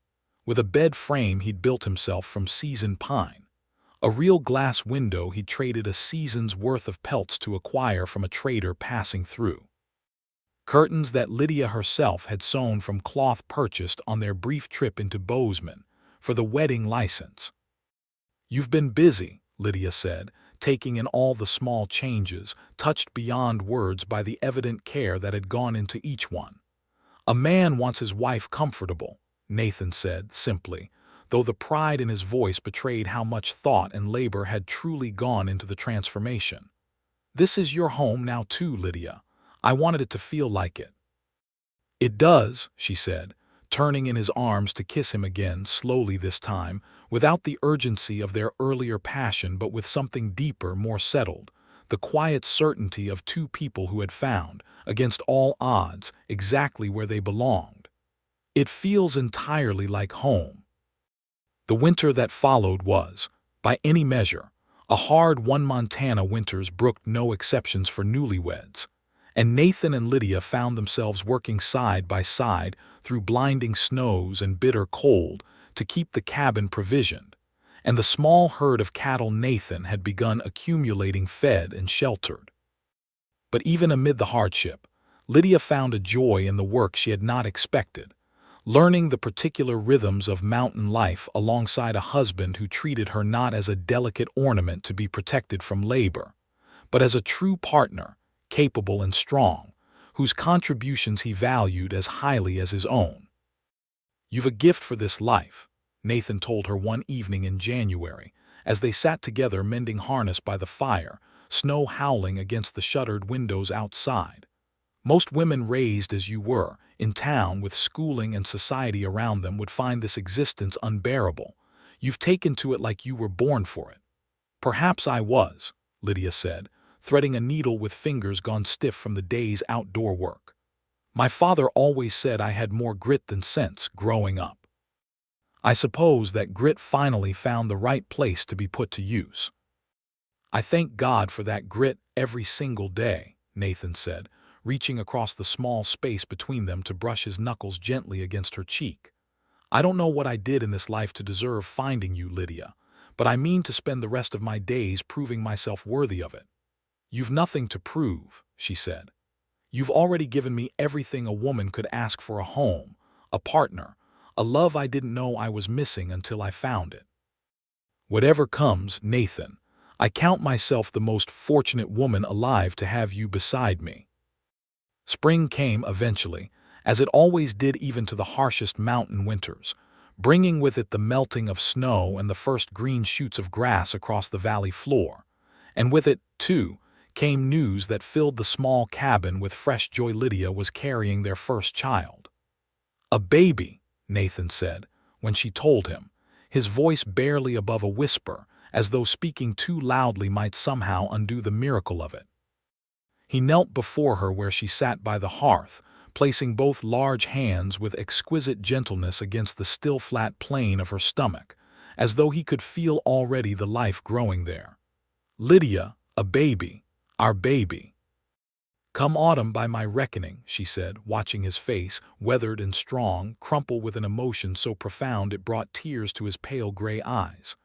with a bed frame he'd built himself from seasoned pine, a real glass window he'd traded a season's worth of pelts to acquire from a trader passing through, curtains that Lydia herself had sewn from cloth purchased on their brief trip into Bozeman for the wedding license. "You've been busy," Lydia said, taking in all the small changes, touched beyond words by the evident care that had gone into each one. "A man wants his wife comfortable," Nathan said simply, though the pride in his voice betrayed how much thought and labor had truly gone into the transformation. "This is your home now too, Lydia. I wanted it to feel like it." "It does," she said, turning in his arms to kiss him again, slowly this time, without the urgency of their earlier passion but with something deeper, more settled, the quiet certainty of two people who had found, against all odds, exactly where they belonged. "It feels entirely like home." The winter that followed was, by any measure, a hard one. Montana winters brooked no exceptions for newlyweds, and Nathan and Lydia found themselves working side by side through blinding snows and bitter cold to keep the cabin provisioned, and the small herd of cattle Nathan had begun accumulating fed and sheltered. But even amid the hardship, Lydia found a joy in the work she had not expected, learning the particular rhythms of mountain life alongside a husband who treated her not as a delicate ornament to be protected from labor, but as a true partner, capable and strong, whose contributions he valued as highly as his own. "You've a gift for this life," Nathan told her one evening in January, as they sat together mending harness by the fire, snow howling against the shuttered windows outside. "Most women raised as you were, in town with schooling and society around them, would find this existence unbearable. You've taken to it like you were born for it." "Perhaps I was," Lydia said, threading a needle with fingers gone stiff from the day's outdoor work. "My father always said I had more grit than sense growing up. I suppose that grit finally found the right place to be put to use." "I thank God for that grit every single day," Nathan said, reaching across the small space between them to brush his knuckles gently against her cheek. "I don't know what I did in this life to deserve finding you, Lydia, but I mean to spend the rest of my days proving myself worthy of it." "You've nothing to prove," she said. "You've already given me everything a woman could ask for: a home, a partner, a love I didn't know I was missing until I found it. Whatever comes, Nathan, I count myself the most fortunate woman alive to have you beside me." Spring came eventually, as it always did even to the harshest mountain winters, bringing with it the melting of snow and the first green shoots of grass across the valley floor, and with it, too, came news that filled the small cabin with fresh joy. Lydia was carrying their first child. "A baby," Nathan said, when she told him, his voice barely above a whisper, as though speaking too loudly might somehow undo the miracle of it. He knelt before her where she sat by the hearth, placing both large hands with exquisite gentleness against the still flat plane of her stomach, as though he could feel already the life growing there. "Lydia, a baby, our baby." "Come autumn by my reckoning," she said, watching his face, weathered and strong, crumple with an emotion so profound it brought tears to his pale gray eyes.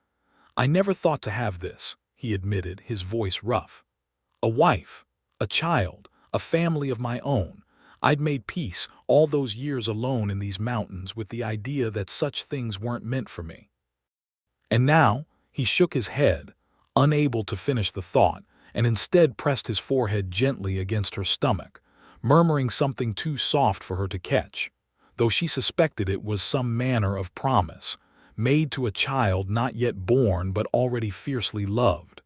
"I never thought to have this," he admitted, his voice rough. "A wife, a child, a family of my own. I'd made peace all those years alone in these mountains with the idea that such things weren't meant for me. And now, he shook his head, unable to finish the thought, and instead pressed his forehead gently against her stomach, murmuring something too soft for her to catch, though she suspected it was some manner of promise, made to a child not yet born but already fiercely loved.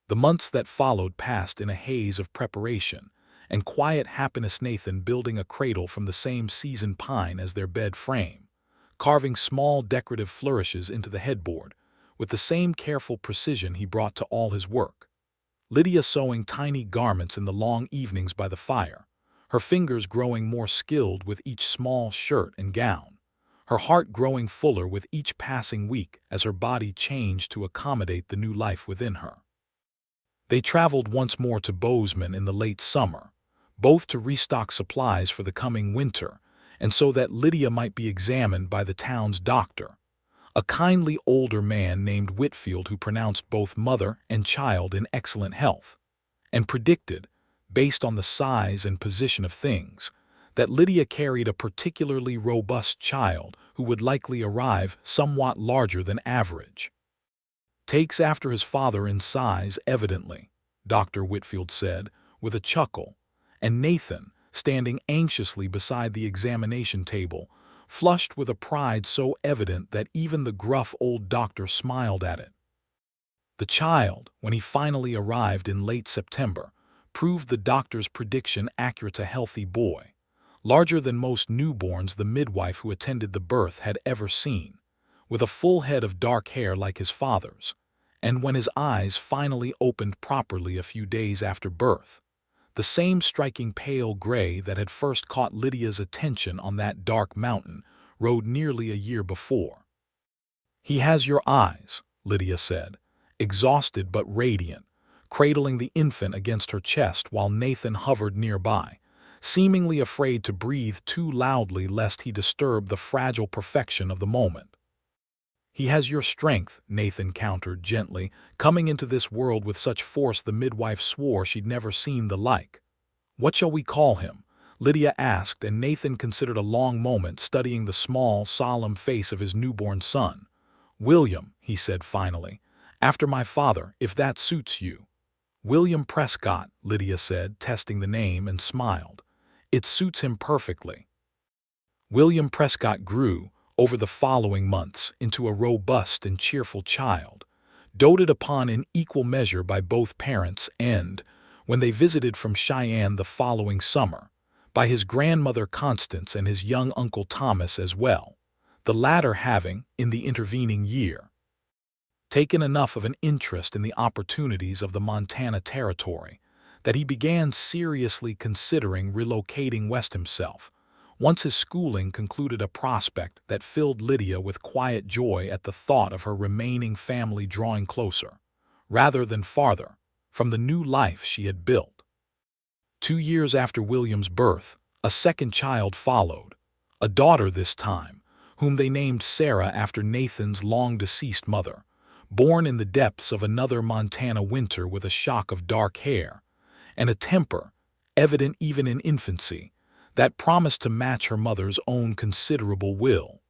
The months that followed passed in a haze of preparation, and quiet happiness. Nathan building a cradle from the same seasoned pine as their bed frame, carving small decorative flourishes into the headboard, with the same careful precision he brought to all his work. Lydia sewing tiny garments in the long evenings by the fire, her fingers growing more skilled with each small shirt and gown, her heart growing fuller with each passing week as her body changed to accommodate the new life within her. They traveled once more to Bozeman in the late summer, both to restock supplies for the coming winter, and so that Lydia might be examined by the town's doctor, a kindly older man named Whitfield, who pronounced both mother and child in excellent health, and predicted, based on the size and position of things, that Lydia carried a particularly robust child who would likely arrive somewhat larger than average. Takes after his father in size, evidently, Dr. Whitfield said, with a chuckle, and Nathan, standing anxiously beside the examination table, flushed with a pride so evident that even the gruff old doctor smiled at it. The child, when he finally arrived in late September, proved the doctor's prediction accurate. A healthy boy, larger than most newborns the midwife who attended the birth had ever seen, with a full head of dark hair like his father's, and when his eyes finally opened properly a few days after birth, the same striking pale gray that had first caught Lydia's attention on that dark mountain road nearly a year before. "He has your eyes," Lydia said, exhausted but radiant, cradling the infant against her chest while Nathan hovered nearby, seemingly afraid to breathe too loudly lest he disturb the fragile perfection of the moment. "He has your strength," Nathan countered gently, "coming into this world with such force the midwife swore she'd never seen the like." "What shall we call him?" Lydia asked, and Nathan considered a long moment, studying the small, solemn face of his newborn son. "William," he said finally, "after my father, if that suits you." "William Prescott," Lydia said, testing the name, and smiled. "It suits him perfectly." William Prescott grew, over the following months, into a robust and cheerful child, doted upon in equal measure by both parents and, when they visited from Cheyenne the following summer, by his grandmother Constance and his young uncle Thomas as well, the latter having, in the intervening year, taken enough of an interest in the opportunities of the Montana Territory that he began seriously considering relocating west himself, once his schooling concluded, a prospect that filled Lydia with quiet joy at the thought of her remaining family drawing closer, rather than farther, from the new life she had built. 2 years after William's birth, a second child followed, a daughter this time, whom they named Sarah after Nathan's long-deceased mother, born in the depths of another Montana winter with a shock of dark hair, and a temper, evident even in infancy, that promised to match her mother's own considerable will.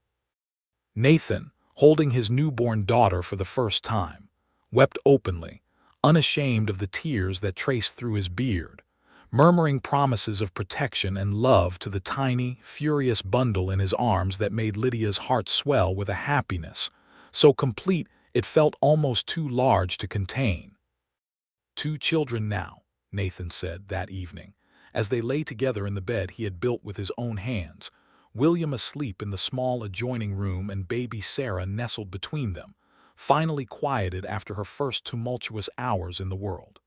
Nathan, holding his newborn daughter for the first time, wept openly, unashamed of the tears that traced through his beard, murmuring promises of protection and love to the tiny, furious bundle in his arms that made Lydia's heart swell with a happiness so complete it felt almost too large to contain. "2 children now," Nathan said that evening, as they lay together in the bed he had built with his own hands, William asleep in the small adjoining room and baby Sarah nestled between them, finally quieted after her first tumultuous hours in the world.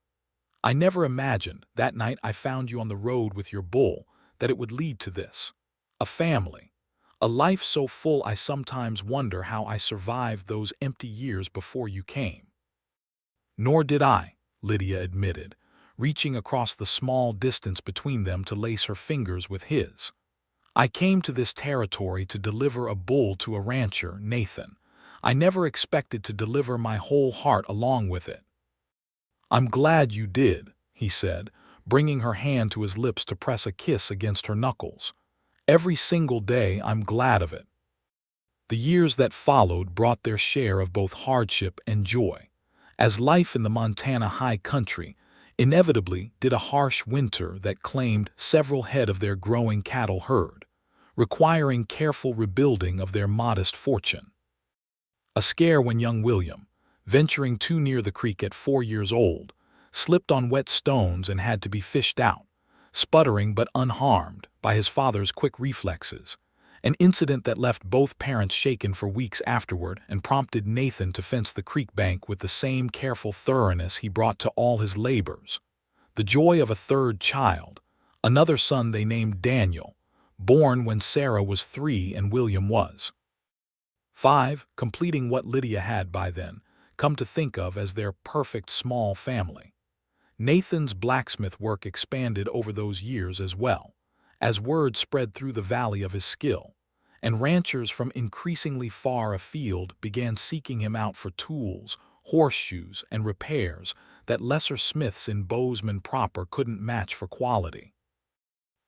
"I never imagined, that night I found you on the road with your bull, that it would lead to this. A family. A life so full I sometimes wonder how I survived those empty years before you came." "Nor did I," Lydia admitted, reaching across the small distance between them to lace her fingers with his. "I came to this territory to deliver a bull to a rancher, Nathan. I never expected to deliver my whole heart along with it." "I'm glad you did," he said, bringing her hand to his lips to press a kiss against her knuckles. "Every single day I'm glad of it." The years that followed brought their share of both hardship and joy, as life in the Montana high country inevitably did a harsh winter that claimed several head of their growing cattle herd, requiring careful rebuilding of their modest fortune. A scare when young William, venturing too near the creek at 4 years old, slipped on wet stones and had to be fished out, sputtering but unharmed by his father's quick reflexes, an incident that left both parents shaken for weeks afterward and prompted Nathan to fence the creek bank with the same careful thoroughness he brought to all his labors. The joy of a third child, another son they named Daniel, born when Sarah was 3 and William was 5, completing what Lydia had by then come to think of as their perfect small family. Nathan's blacksmith work expanded over those years as well, as word spread through the valley of his skill, and ranchers from increasingly far afield began seeking him out for tools, horseshoes, and repairs that lesser smiths in Bozeman proper couldn't match for quality.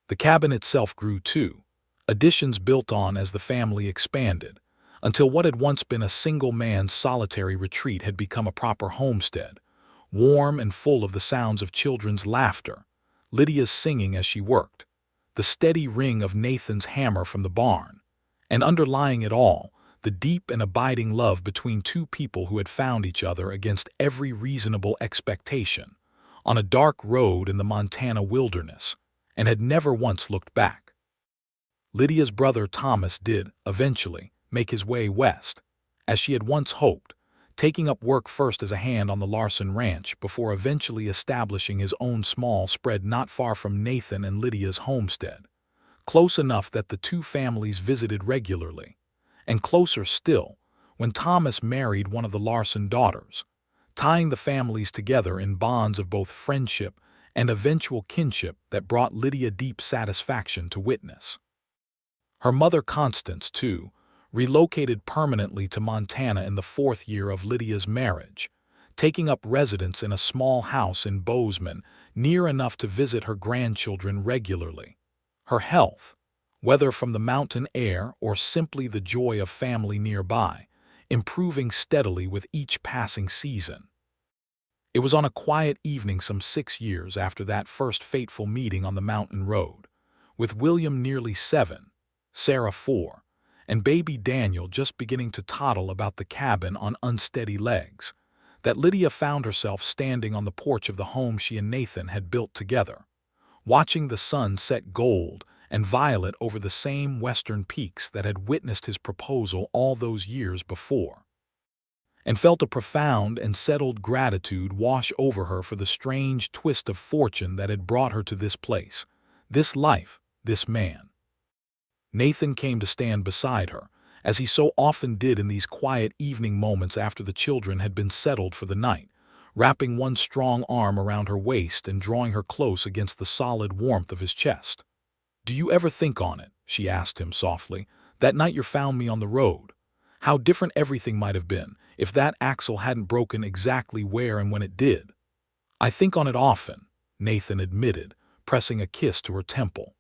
The cabin itself grew too, additions built on as the family expanded, until what had once been a single man's solitary retreat had become a proper homestead, warm and full of the sounds of children's laughter, Lydia's singing as she worked, the steady ring of Nathan's hammer from the barn, and underlying it all, the deep and abiding love between two people who had found each other against every reasonable expectation, on a dark road in the Montana wilderness, and had never once looked back. Lydia's brother Thomas did, eventually, make his way west, as she had once hoped, taking up work first as a hand on the Larson Ranch before eventually establishing his own small spread not far from Nathan and Lydia's homestead, close enough that the two families visited regularly, and closer still when Thomas married one of the Larson daughters, tying the families together in bonds of both friendship and eventual kinship that brought Lydia deep satisfaction to witness. Her mother Constance, too, relocated permanently to Montana in the 4th year of Lydia's marriage, taking up residence in a small house in Bozeman near enough to visit her grandchildren regularly. Her health, whether from the mountain air or simply the joy of family nearby, improving steadily with each passing season. It was on a quiet evening some 6 years after that first fateful meeting on the mountain road, with William nearly 7, Sarah 4, and baby Daniel just beginning to toddle about the cabin on unsteady legs, that Lydia found herself standing on the porch of the home she and Nathan had built together, watching the sun set gold and violet over the same western peaks that had witnessed his proposal all those years before, and felt a profound and settled gratitude wash over her for the strange twist of fortune that had brought her to this place, this life, this man. Nathan came to stand beside her, as he so often did in these quiet evening moments after the children had been settled for the night, wrapping one strong arm around her waist and drawing her close against the solid warmth of his chest. "Do you ever think on it," she asked him softly, "that night you found me on the road? How different everything might have been if that axle hadn't broken exactly where and when it did?" "I think on it often," Nathan admitted, pressing a kiss to her temple.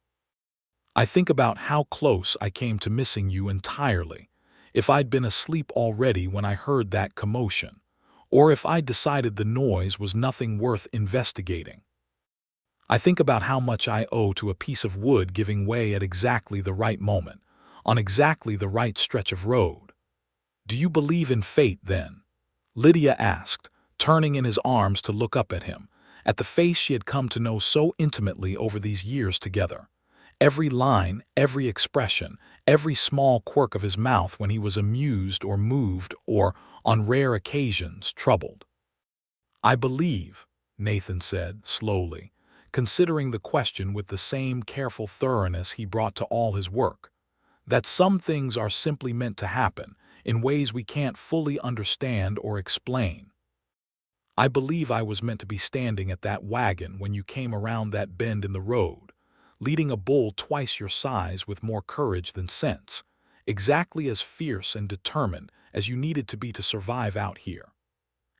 "I think about how close I came to missing you entirely, if I'd been asleep already when I heard that commotion, or if I'd decided the noise was nothing worth investigating. I think about how much I owe to a piece of wood giving way at exactly the right moment, on exactly the right stretch of road." "Do you believe in fate, then?" Lydia asked, turning in his arms to look up at him, at the face she had come to know so intimately over these years together. Every line, every expression, every small quirk of his mouth when he was amused or moved or, on rare occasions, troubled. "I believe," Nathan said, slowly, considering the question with the same careful thoroughness he brought to all his work, "that some things are simply meant to happen, in ways we can't fully understand or explain. I believe I was meant to be standing at that wagon when you came around that bend in the road, leading a bull twice your size with more courage than sense, exactly as fierce and determined as you needed to be to survive out here.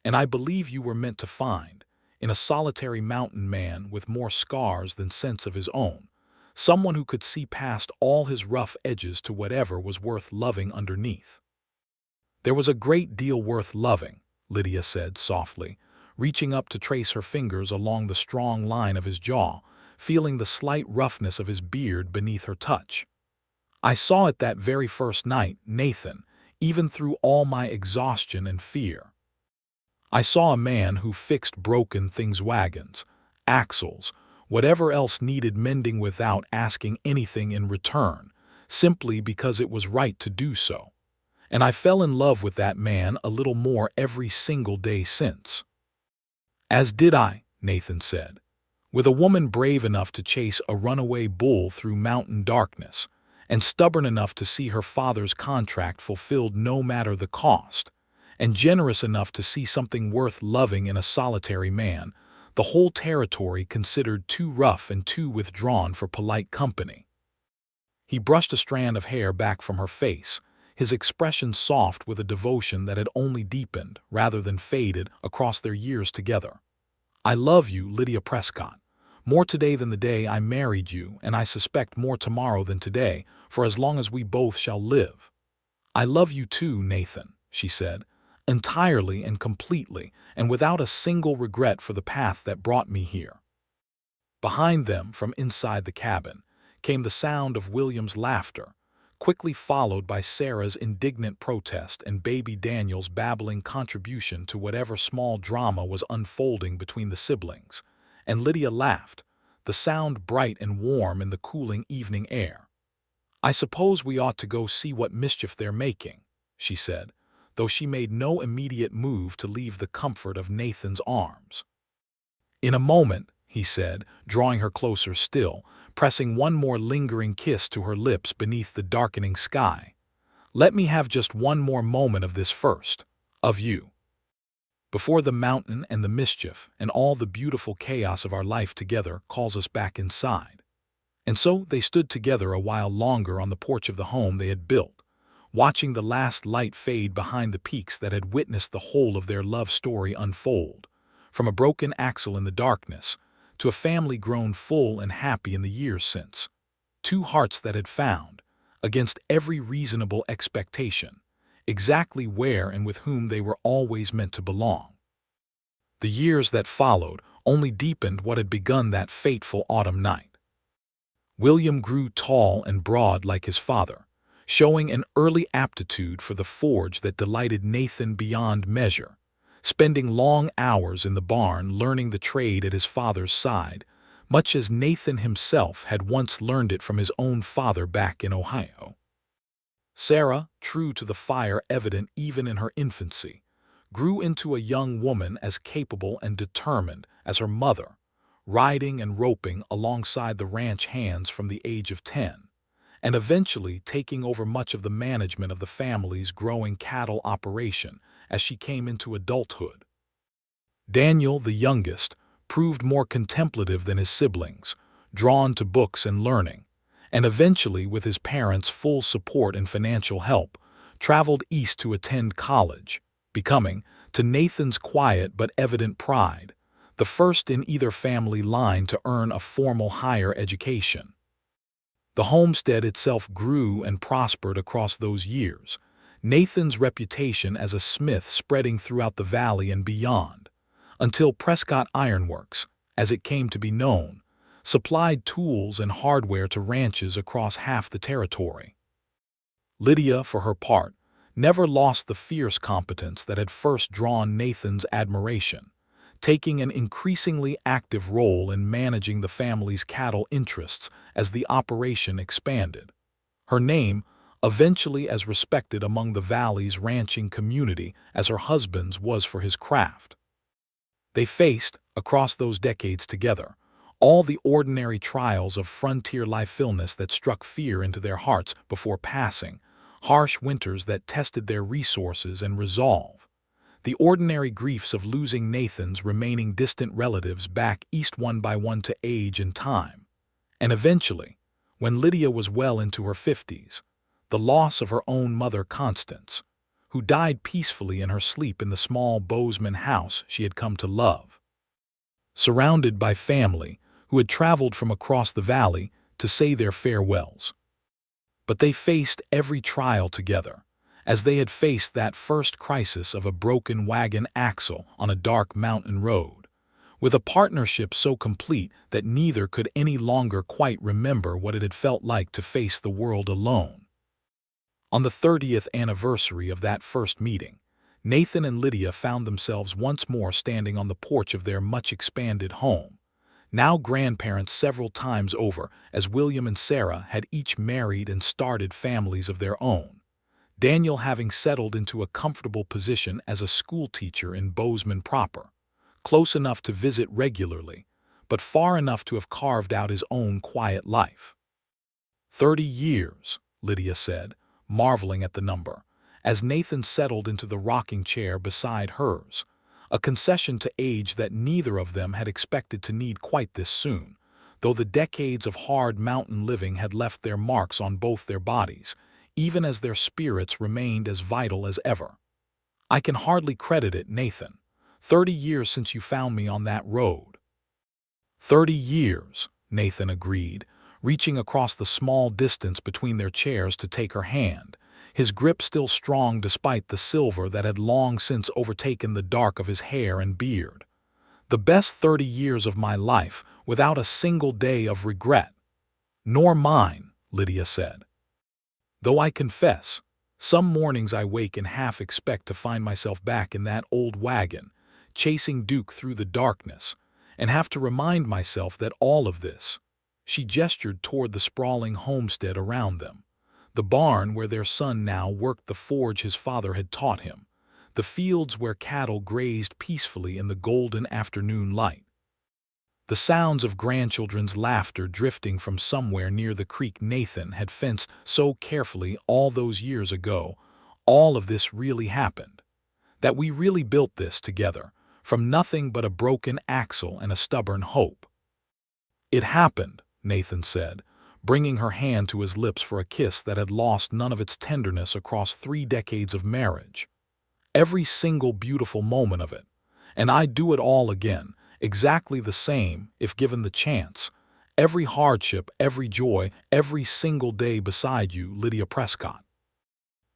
And I believe you were meant to find, in a solitary mountain man with more scars than sense of his own, someone who could see past all his rough edges to whatever was worth loving underneath. "There was a great deal worth loving," Lydia said softly, reaching up to trace her fingers along the strong line of his jaw, feeling the slight roughness of his beard beneath her touch. "I saw it that very first night, Nathan, even through all my exhaustion and fear. I saw a man who fixed broken things, wagons, axles, whatever else needed mending without asking anything in return, simply because it was right to do so. And I fell in love with that man a little more every single day since." "As did I," Nathan said. "With a woman brave enough to chase a runaway bull through mountain darkness, and stubborn enough to see her father's contract fulfilled no matter the cost, and generous enough to see something worth loving in a solitary man, the whole territory considered too rough and too withdrawn for polite company." He brushed a strand of hair back from her face, his expression soft with a devotion that had only deepened, rather than faded, across their years together. "I love you, Lydia Prescott, more today than the day I married you, and I suspect more tomorrow than today, for as long as we both shall live. I love you too, Nathan," she said, "entirely and completely, and without a single regret for the path that brought me here." Behind them, from inside the cabin, came the sound of William's laughter, quickly followed by Sarah's indignant protest and baby Daniel's babbling contribution to whatever small drama was unfolding between the siblings, and Lydia laughed, the sound bright and warm in the cooling evening air. "I suppose we ought to go see what mischief they're making," she said, though she made no immediate move to leave the comfort of Nathan's arms. "In a moment," he said, drawing her closer still, pressing one more lingering kiss to her lips beneath the darkening sky. "Let me have just one more moment of this first, of you. Before the mountain and the mischief and all the beautiful chaos of our life together calls us back inside." And so they stood together a while longer on the porch of the home they had built, watching the last light fade behind the peaks that had witnessed the whole of their love story unfold, from a broken axle in the darkness to a family grown full and happy in the years since. Two hearts that had found, against every reasonable expectation, exactly where and with whom they were always meant to belong. The years that followed only deepened what had begun that fateful autumn night. William grew tall and broad like his father, showing an early aptitude for the forge that delighted Nathan beyond measure, spending long hours in the barn learning the trade at his father's side, much as Nathan himself had once learned it from his own father back in Ohio. Sarah, true to the fire evident even in her infancy, grew into a young woman as capable and determined as her mother, riding and roping alongside the ranch hands from the age of 10, and eventually taking over much of the management of the family's growing cattle operation as she came into adulthood. Daniel, the youngest, proved more contemplative than his siblings, drawn to books and learning, and eventually, with his parents' full support and financial help, traveled east to attend college, becoming, to Nathan's quiet but evident pride, the first in either family line to earn a formal higher education. The homestead itself grew and prospered across those years, Nathan's reputation as a smith spreading throughout the valley and beyond, until Prescott Ironworks, as it came to be known, supplied tools and hardware to ranches across half the territory. Lydia, for her part, never lost the fierce competence that had first drawn Nathan's admiration, taking an increasingly active role in managing the family's cattle interests as the operation expanded. Her name, eventually as respected among the valley's ranching community as her husband's was for his craft. They faced, across those decades together, all the ordinary trials of frontier life, illness that struck fear into their hearts before passing, harsh winters that tested their resources and resolve, the ordinary griefs of losing Nathan's remaining distant relatives back east one by one to age and time, and eventually, when Lydia was well into her 50s, the loss of her own mother Constance, who died peacefully in her sleep in the small Bozeman house she had come to love. surrounded by family who had traveled from across the valley to say their farewells. But they faced every trial together, as they had faced that first crisis of a broken wagon axle on a dark mountain road, with a partnership so complete that neither could any longer quite remember what it had felt like to face the world alone. On the 30th anniversary of that first meeting, Nathan and Lydia found themselves once more standing on the porch of their much-expanded home, now grandparents several times over, as William and Sarah had each married and started families of their own, Daniel having settled into a comfortable position as a school teacher in Bozeman proper, close enough to visit regularly, but far enough to have carved out his own quiet life. 30 years, Lydia said, marveling at the number, as Nathan settled into the rocking chair beside hers, a concession to age that neither of them had expected to need quite this soon, though the decades of hard mountain living had left their marks on both their bodies, even as their spirits remained as vital as ever. "I can hardly credit it, Nathan. 30 years since you found me on that road." 30 years, Nathan agreed, reaching across the small distance between their chairs to take her hand, his grip still strong despite the silver that had long since overtaken the dark of his hair and beard. "The best 30 years of my life, without a single day of regret." "Nor mine," Lydia said. "Though I confess, some mornings I wake and half expect to find myself back in that old wagon, chasing Duke through the darkness, and have to remind myself that all of this—" She gestured toward the sprawling homestead around them, the barn where their son now worked the forge his father had taught him, the fields where cattle grazed peacefully in the golden afternoon light, the sounds of grandchildren's laughter drifting from somewhere near the creek Nathan had fenced so carefully all those years ago. All of this really happened. That we really built this together, from nothing but a broken axle and a stubborn hope. "It happened," Nathan said, bringing her hand to his lips for a kiss that had lost none of its tenderness across 3 decades of marriage. "Every single beautiful moment of it. And I'd do it all again, exactly the same, if given the chance. Every hardship, every joy, every single day beside you, Lydia Prescott.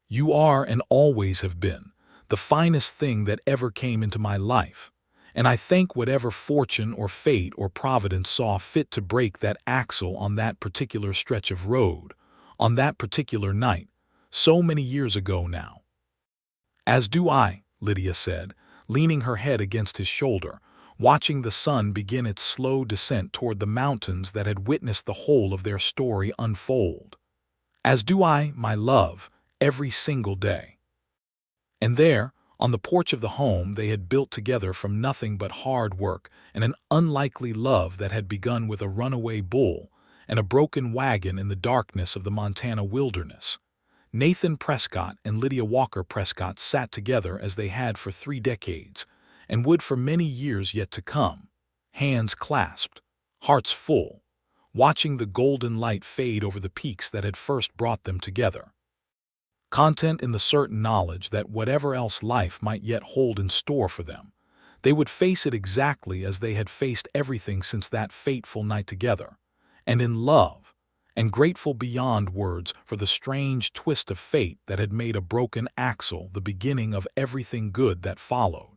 You are, and always have been, the finest thing that ever came into my life. And I thank whatever fortune or fate or providence saw fit to break that axle on that particular stretch of road, on that particular night, so many years ago now." "As do I," Lydia said, leaning her head against his shoulder, watching the sun begin its slow descent toward the mountains that had witnessed the whole of their story unfold. "As do I, my love, every single day." And there, on the porch of the home they had built together from nothing but hard work and an unlikely love that had begun with a runaway bull and a broken wagon in the darkness of the Montana wilderness, Nathan Prescott and Lydia Walker Prescott sat together as they had for 3 decades, and would for many years yet to come, hands clasped, hearts full, watching the golden light fade over the peaks that had first brought them together. Content in the certain knowledge that whatever else life might yet hold in store for them, they would face it exactly as they had faced everything since that fateful night together, and in love, and grateful beyond words for the strange twist of fate that had made a broken axle the beginning of everything good that followed.